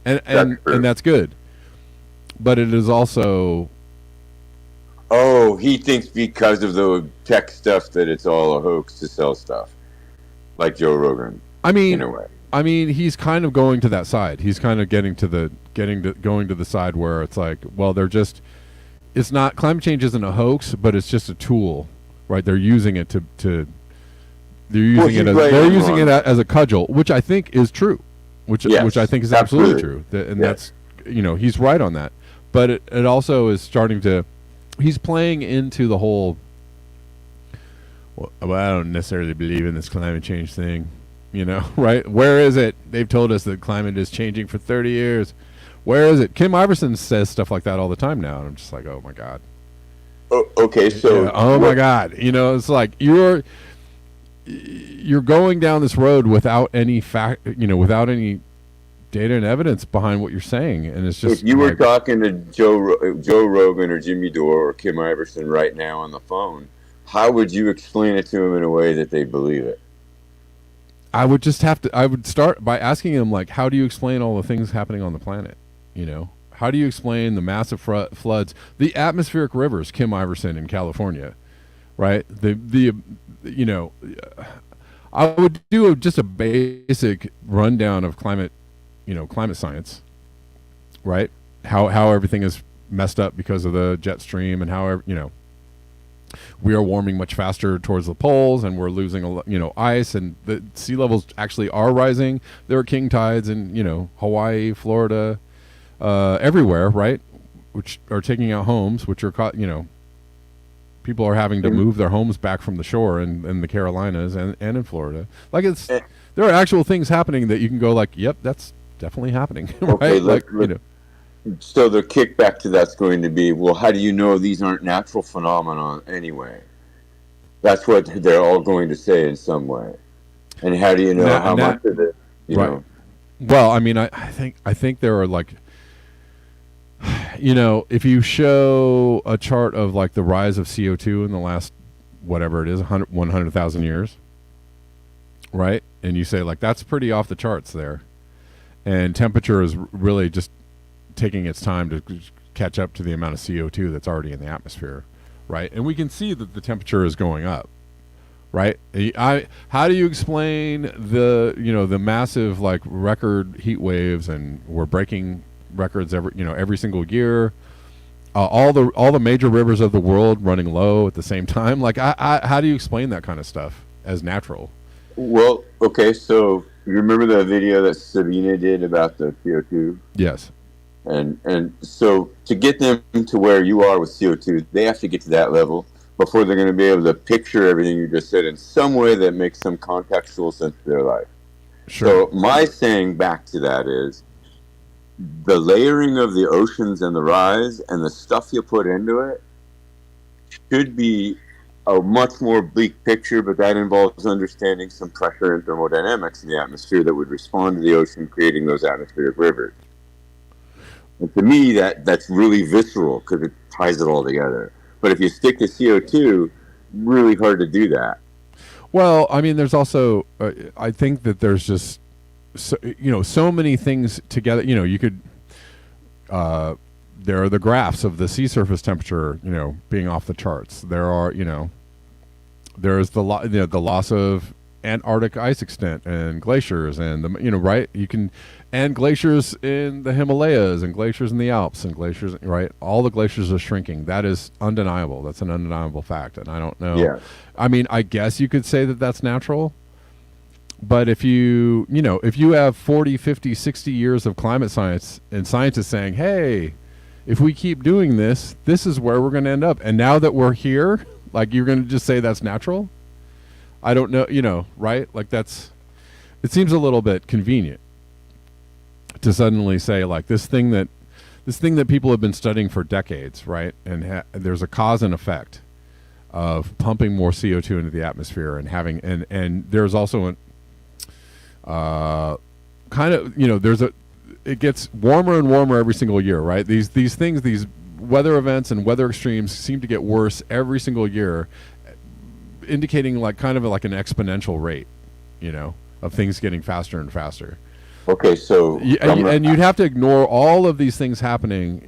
and that's good. But it is also... Oh, he thinks because of the tech stuff that it's all a hoax to sell stuff, like Joe Rogan. In a way. I mean, he's kind of going to that side. He's kind of going to the side where it's like, well, it's not, climate change isn't a hoax, but it's just a tool, right? They're using it they're using it as a cudgel, which I think is true, which I think is absolutely true. That's he's right on that. But it also is starting to... He's playing into the whole... Well, I don't necessarily believe in this climate change thing, right? Where is it? They've told us that climate is changing for 30 years. Where is it? Kim Iverson says stuff like that all the time now, and I'm just like, oh my God. Oh, okay, so... Yeah, oh my God. It's like you're going down this road without any without any data and evidence behind what you're saying, and it's just... If you were talking to Joe Rogan or Jimmy Dore or Kim Iverson right now on the phone, how would you explain it to them in a way that they believe it? I would start by asking them, like, how do you explain all the things happening on the planet? How do you explain the massive floods, the atmospheric rivers, Kim Iverson in California, right? I would do just a basic rundown of climate science, right? How everything is messed up because of the jet stream, and how we are warming much faster towards the poles, and we're losing ice, and the sea levels actually are rising. There are king tides in Hawaii, Florida, everywhere, right? Which are taking out homes, which are people are having to move their homes back from the shore in the Carolinas and in Florida. Like, there are actual things happening that you can go like, yep, that's definitely happening. Right? Okay, so the kickback to that's going to be, well, how do you know these aren't natural phenomena anyway? That's what they're all going to say in some way. And how do you know how much of it, know? Well, I mean, I think there are like, if you show a chart of like the rise of CO2 in the last, whatever it is, 100,000 years, right? And you say like, that's pretty off the charts there. and temperature is really just taking its time to catch up to the amount of CO2 that's already in the atmosphere, right? And we can see that the temperature is going up, right? How do you explain the massive like record heat waves, and we're breaking records every single year? All the major rivers of the world running low at the same time. Like, how do you explain that kind of stuff as natural? Well, okay, so you remember the video that Sabina did about the CO2? Yes. And so to get them to where you are with CO2, they have to get to that level before they're going to be able to picture everything you just said in some way that makes some contextual sense to their life. Sure. So my saying back to that is the layering of the oceans and the rise and the stuff you put into it should be a much more bleak picture, but that involves understanding some pressure and thermodynamics in the atmosphere that would respond to the ocean creating those atmospheric rivers. And to me, that's really visceral because it ties it all together. But if you stick to CO2, really hard to do that. Well, I mean, there's also I think that there's just so many things together. You could there are the graphs of the sea surface temperature, being off the charts. There are, there's the loss of Antarctic ice extent and glaciers, and right, and glaciers in the Himalayas and glaciers in the Alps and glaciers, right? All the glaciers are shrinking. That is undeniable. That's an undeniable fact. And I don't know. Yeah. I mean, I guess you could say that that's natural. But if you have 40, 50, 60 years of climate science and scientists saying, hey, if we keep doing this, this is where we're going to end up. And now that we're here, like, you're going to just say that's natural? I don't know, right? Like, it seems a little bit convenient to suddenly say, like, this thing that people have been studying for decades, right? And there's a cause and effect of pumping more CO2 into the atmosphere and having, and there's also it gets warmer and warmer every single year, right? These things, these weather events and weather extremes seem to get worse every single year, indicating like kind of like an exponential rate, of things getting faster and faster. Okay, so and you'd have to ignore all of these things happening,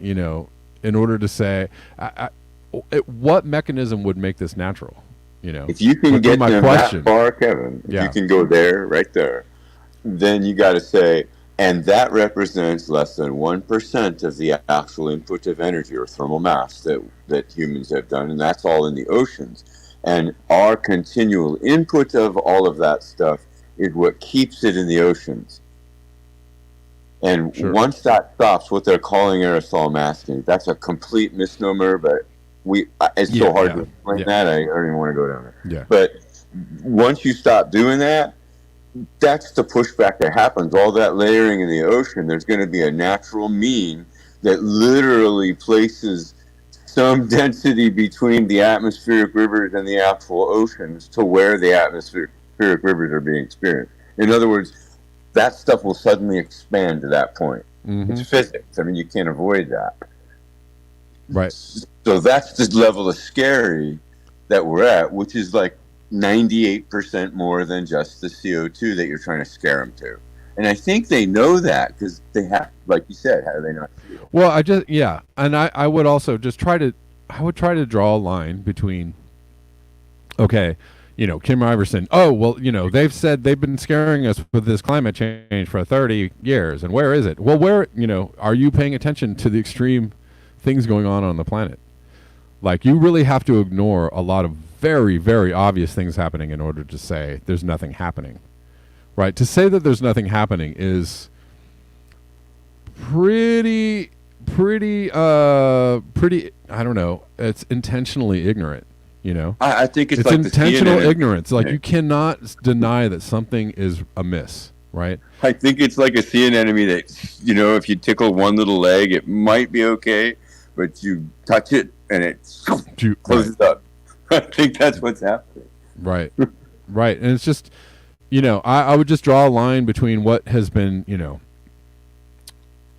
in order to say what mechanism would make this natural. If you can get them that far, Kevin, if you can go there, right there, then you got to say, and that represents less than 1% of the actual input of energy or thermal mass that humans have done, and that's all in the oceans. And our continual input of all of that stuff is what keeps it in the oceans. And once that stops, what they're calling aerosol masking, that's a complete misnomer, but it's so hard to explain that, I don't even want to go down there. Yeah. But once you stop doing that, that's the pushback that happens. All that layering in the ocean, there's going to be a natural mean that literally places some density between the atmospheric rivers and the actual oceans to where the atmospheric rivers are being experienced. In other words, that stuff will suddenly expand to that point. Mm-hmm. It's physics. I mean, you can't avoid that. Right. So that's the level of scary that we're at, which is like 98% more than just the CO2 that you're trying to scare them to. And I think they know that because they have, like you said, how do they not see it? Well, and I would also just try to draw a line between, okay, Kim Iverson, they've said they've been scaring us with this climate change for 30 years, and where is it? Well, where, are you paying attention to the extreme things going on the planet? Like, you really have to ignore a lot of very, very obvious things happening in order to say there's nothing happening, right? To say that there's nothing happening is pretty, I don't know, it's intentionally ignorant, I think it's like intentional ignorance. Like, you cannot deny that something is amiss, right? I think it's like a sea anemone that, if you tickle one little leg, it might be okay, but you touch it and it closes up. I think that's what's happening. Right. Right. And it's just, I would just draw a line between what has been,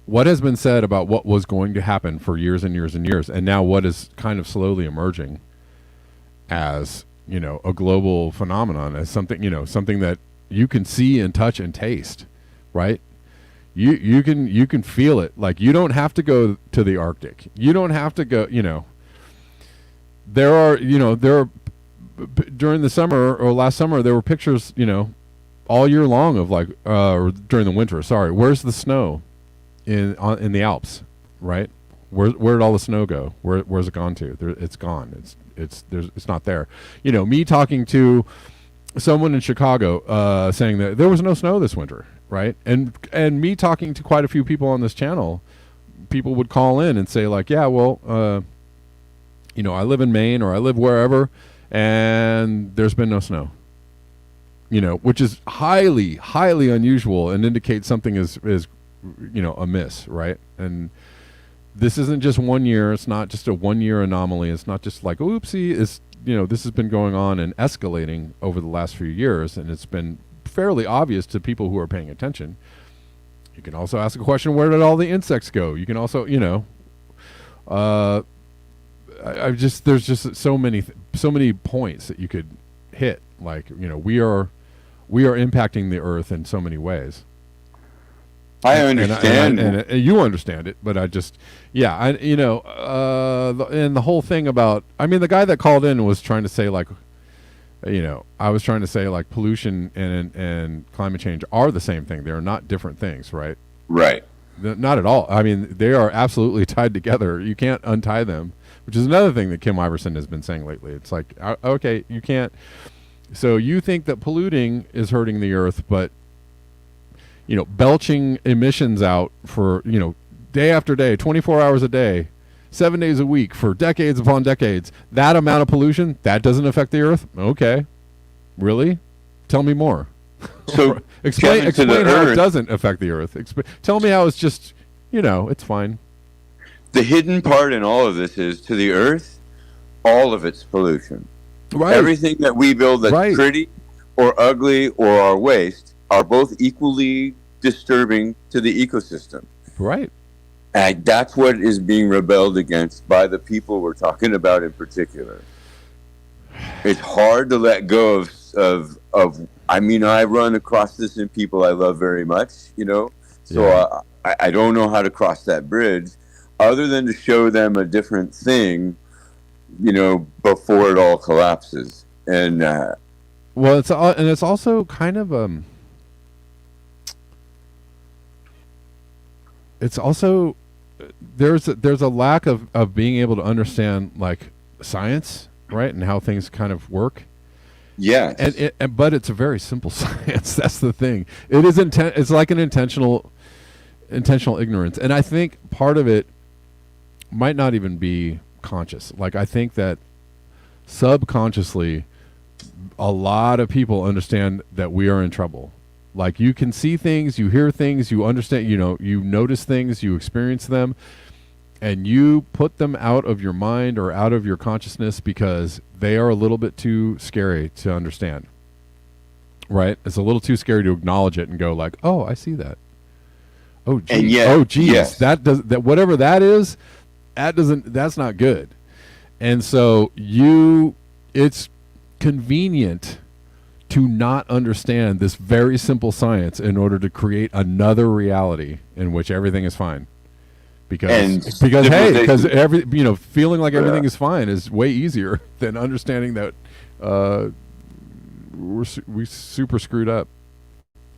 what has been said about what was going to happen for years and years and years, and now what is kind of slowly emerging as, a global phenomenon, as something, something that you can see and touch and taste, right? You can feel it. Like, you don't have to go to the Arctic. You don't have to go. There are during the summer or last summer there were pictures all year long of like or during the winter. Sorry, where's the snow in the Alps, right? Where did all the snow go? Where's it gone to? It's gone. It's not there. Me talking to someone in Chicago saying that there was no snow this winter, right? And me talking to quite a few people on this channel, people would call in and say like, yeah, well, I live in Maine or I live wherever, and there's been no snow. Which is highly, highly unusual and indicates something is amiss, right? And this isn't just 1 year. It's not just a 1 year anomaly. It's not just like, oopsie. It's this has been going on and escalating over the last few years, and it's been fairly obvious to people who are paying attention. You can also ask a question: where did all the insects go? You can also, there's just so many points that you could hit. Like, we are impacting the earth in so many ways. I understand, and you understand it, but and the whole thing about, the guy that called in was trying to say like, I was trying to say like pollution and climate change are the same thing. They're not different things, right? Right. Not at all. They are absolutely tied together. You can't untie them, which is another thing that Kim Iverson has been saying lately. It's like, okay, you can't. So you think that polluting is hurting the earth, but belching emissions out for, day after day, 24 hours a day, 7 days a week for decades upon decades, that amount of pollution, that doesn't affect the earth? Okay. Really? Tell me more. So explain how earth, it doesn't affect the earth. Tell me how it's just, it's fine. The hidden part in all of this is, to the earth, all of it's pollution. Right. Everything that we build that's pretty or ugly or our waste are both equally disturbing to the ecosystem. Right. And that's what is being rebelled against by the people we're talking about in particular. It's hard to let go of I run across this in people I love very much, so Yeah. I don't know how to cross that bridge other than to show them a different thing, before it all collapses. And well, it's also kind of it's also there's a lack of being able to understand like science, right, and how things kind of work. yes, But it's a very simple science. That's the thing. It is it's like an intentional ignorance, and I think part of it might not even be conscious. Like, I think that subconsciously a lot of people understand that we are in trouble. Like, you can see things, you hear things, you understand, you notice things, you experience them, and you put them out of your mind or out of your consciousness because they are a little bit too scary to understand. Right? It's a little too scary to acknowledge it and go like, "Oh, I see that. Oh, geez. And yet, oh, geez, yes. that whatever that is, that's not good." And so it's convenient to not understand this very simple science in order to create another reality in which everything is fine. Because feeling like everything is fine is way easier than understanding that we super screwed up.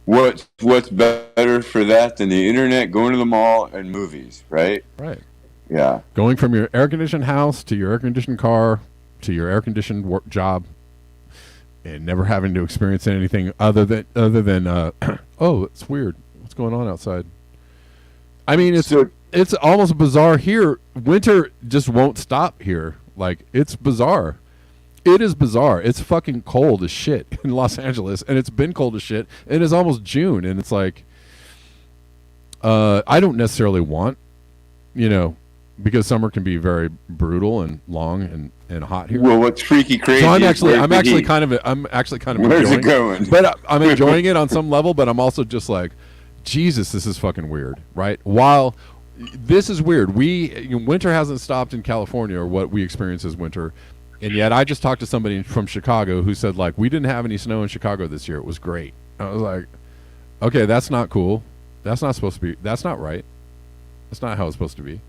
What's better for that than the internet, going to the mall, and movies, right? Right. Yeah. Going from your air-conditioned house to your air-conditioned car to your air-conditioned job, and never having to experience anything other than oh, it's weird. What's going on outside? It's almost bizarre here. Winter just won't stop here. Like, it's bizarre. It is bizarre. It's fucking cold as shit in Los Angeles, and it's been cold as shit, and it's almost June, and it's like, I don't necessarily want, because summer can be very brutal and long and hot here. Well, what's freaky crazy? So I'm actually kind of Where's it going? But I'm enjoying it on some level. But I'm also just like, Jesus, this is fucking weird, right? While this is weird, winter hasn't stopped in California, or what we experience as winter, and yet I just talked to somebody from Chicago who said like, we didn't have any snow in Chicago this year. It was great. I was like, okay, that's not cool. That's not supposed to be. That's not right. That's not how it's supposed to be.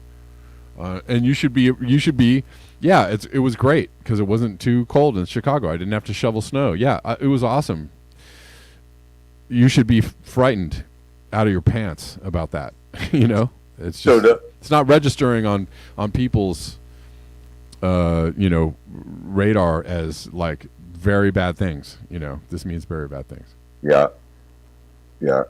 And you should be. Yeah, it was great because it wasn't too cold in Chicago. I didn't have to shovel snow. Yeah, it was awesome. You should be frightened out of your pants about that. It's just it's not registering on people's radar as like very bad things. This means very bad things. Yeah, yeah,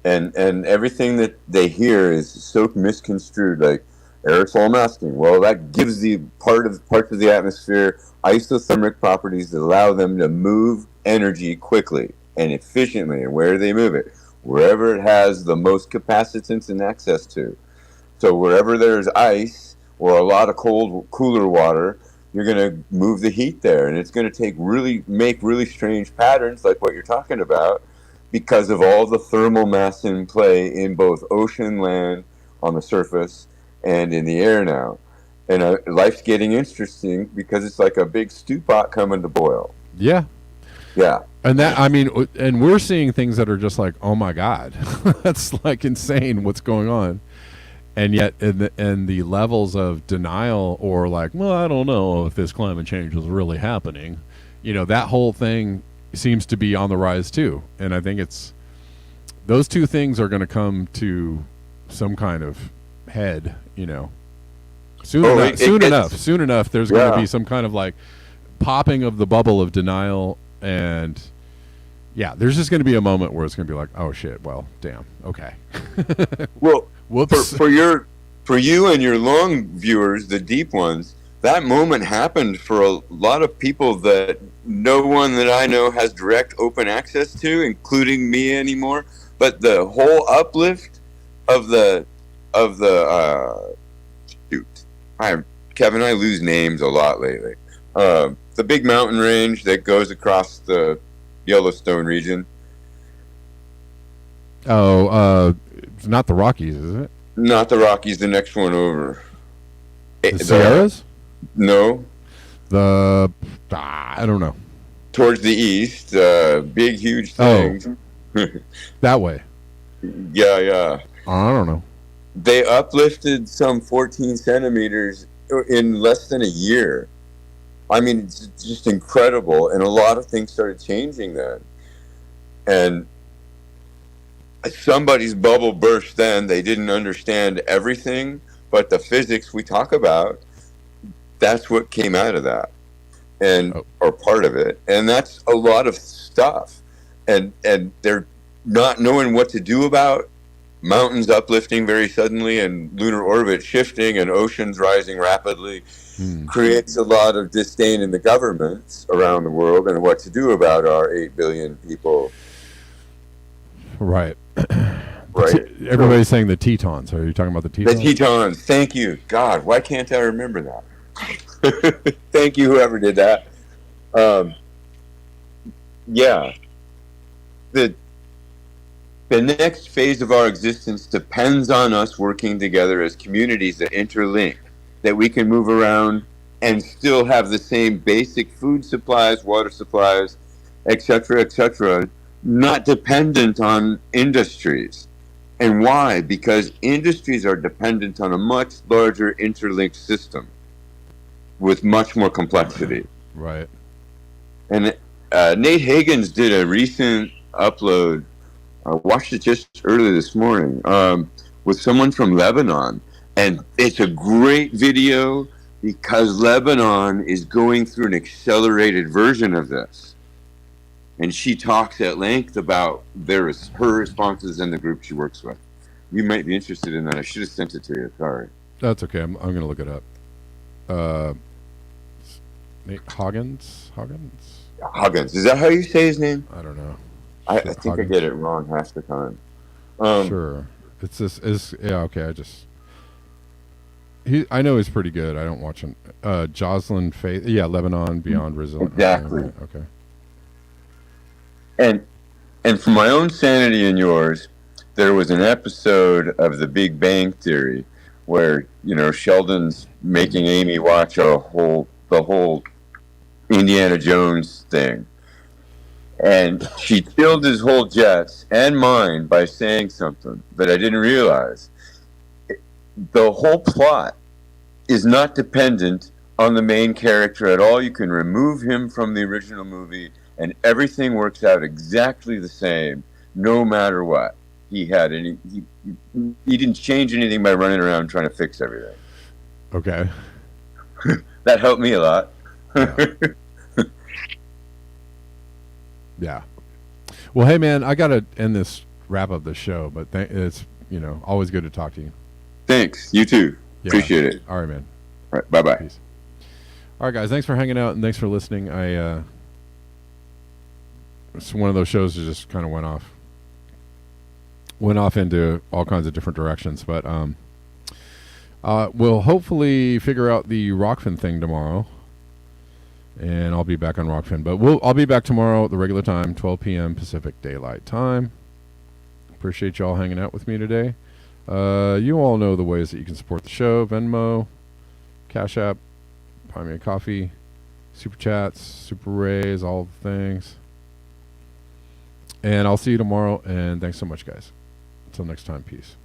and everything that they hear is so misconstrued. Like aerosol masking. Well, that gives the parts of the atmosphere isothermic properties that allow them to move energy quickly and efficiently. And where do they move it? Wherever it has the most capacitance and access to. So wherever there's ice or a lot of cooler water, you're going to move the heat there, and it's going to make really strange patterns like what you're talking about because of all the thermal mass in play in both ocean, land, on the surface, and in the air now. And life's getting interesting because it's like a big stew pot coming to boil. Yeah. Yeah. And and we're seeing things that are just like, oh my God, that's like insane what's going on. And yet in the levels of denial or like, well, I don't know if this climate change is really happening, that whole thing seems to be on the rise too. And I think those two things are going to come to some kind of head, soon enough there's going to be some kind of like popping of the bubble of denial, and there's just going to be a moment where it's going to be like, oh shit, well, damn, okay. Well, whoops. For you and your long viewers, the deep ones, that moment happened for a lot of people that no one that I know has direct open access to, including me anymore. But the whole uplift of the Kevin, I lose names a lot lately. The big mountain range that goes across the Yellowstone region. Oh, it's not the Rockies, is it? Not the Rockies. The next one over. The Sierras? No. I don't know. Towards the east, big, huge things. Oh, that way. Yeah. I don't know. They uplifted some 14 centimeters in less than a year. I mean, it's just incredible. And a lot of things started changing then. And somebody's bubble burst then. They didn't understand everything, but the physics we talk about, that's what came out of that. Or part of it. And that's a lot of stuff. And they're not knowing what to do about mountains uplifting very suddenly and lunar orbit shifting and oceans rising rapidly creates a lot of disdain in the governments around the world and what to do about our 8 billion people. Right. Right. Everybody's saying the Tetons. Are you talking about the Tetons? The Tetons. Thank you. God, why can't I remember that? Thank you, whoever did that. The next phase of our existence depends on us working together as communities that interlink, that we can move around and still have the same basic food supplies, water supplies, etc., not dependent on industries. And why? Because industries are dependent on a much larger interlinked system with much more complexity. Right. And Nate Higgins did a recent upload. I watched it just early this morning with someone from Lebanon. And it's a great video because Lebanon is going through an accelerated version of this. And she talks at length about her responses and the group she works with. You might be interested in that. I should have sent it to you. Sorry. That's okay. I'm going to look it up. Nate Higgins? Higgins. Is that how you say his name? I don't know. I think I get it wrong half the time. Sure. It's this is okay. I know he's pretty good. I don't watch him. Jocelyn Faith. Yeah, Lebanon Beyond Resilience. Exactly. Okay. And for my own sanity and yours, there was an episode of The Big Bang Theory where, Sheldon's making Amy watch the whole Indiana Jones thing. And she killed his whole Jets and mine by saying something that I didn't realize. The whole plot is not dependent on the main character at all. You can remove him from the original movie, and everything works out exactly the same, no matter what. He didn't change anything by running around trying to fix everything. Okay. That helped me a lot. Yeah. Yeah. Well, hey man, I gotta end this, wrap up the show, but it's always good to talk to you. Thanks. You too. Yeah. Appreciate it. All right, man. All right. Bye bye. Peace. All right, guys. Thanks for hanging out and thanks for listening. It's one of those shows that just kind of went off into all kinds of different directions, but we'll hopefully figure out the Rockfin thing tomorrow, and I'll be back on Rockfin. But I'll be back tomorrow at the regular time, 12 p.m. Pacific Daylight Time. Appreciate y'all hanging out with me today. You all know the ways that you can support the show: Venmo, Cash App, Buy Me a Coffee, Super Chats, Super Rays, all the things. And I'll see you tomorrow, and thanks so much, guys. Until next time, peace.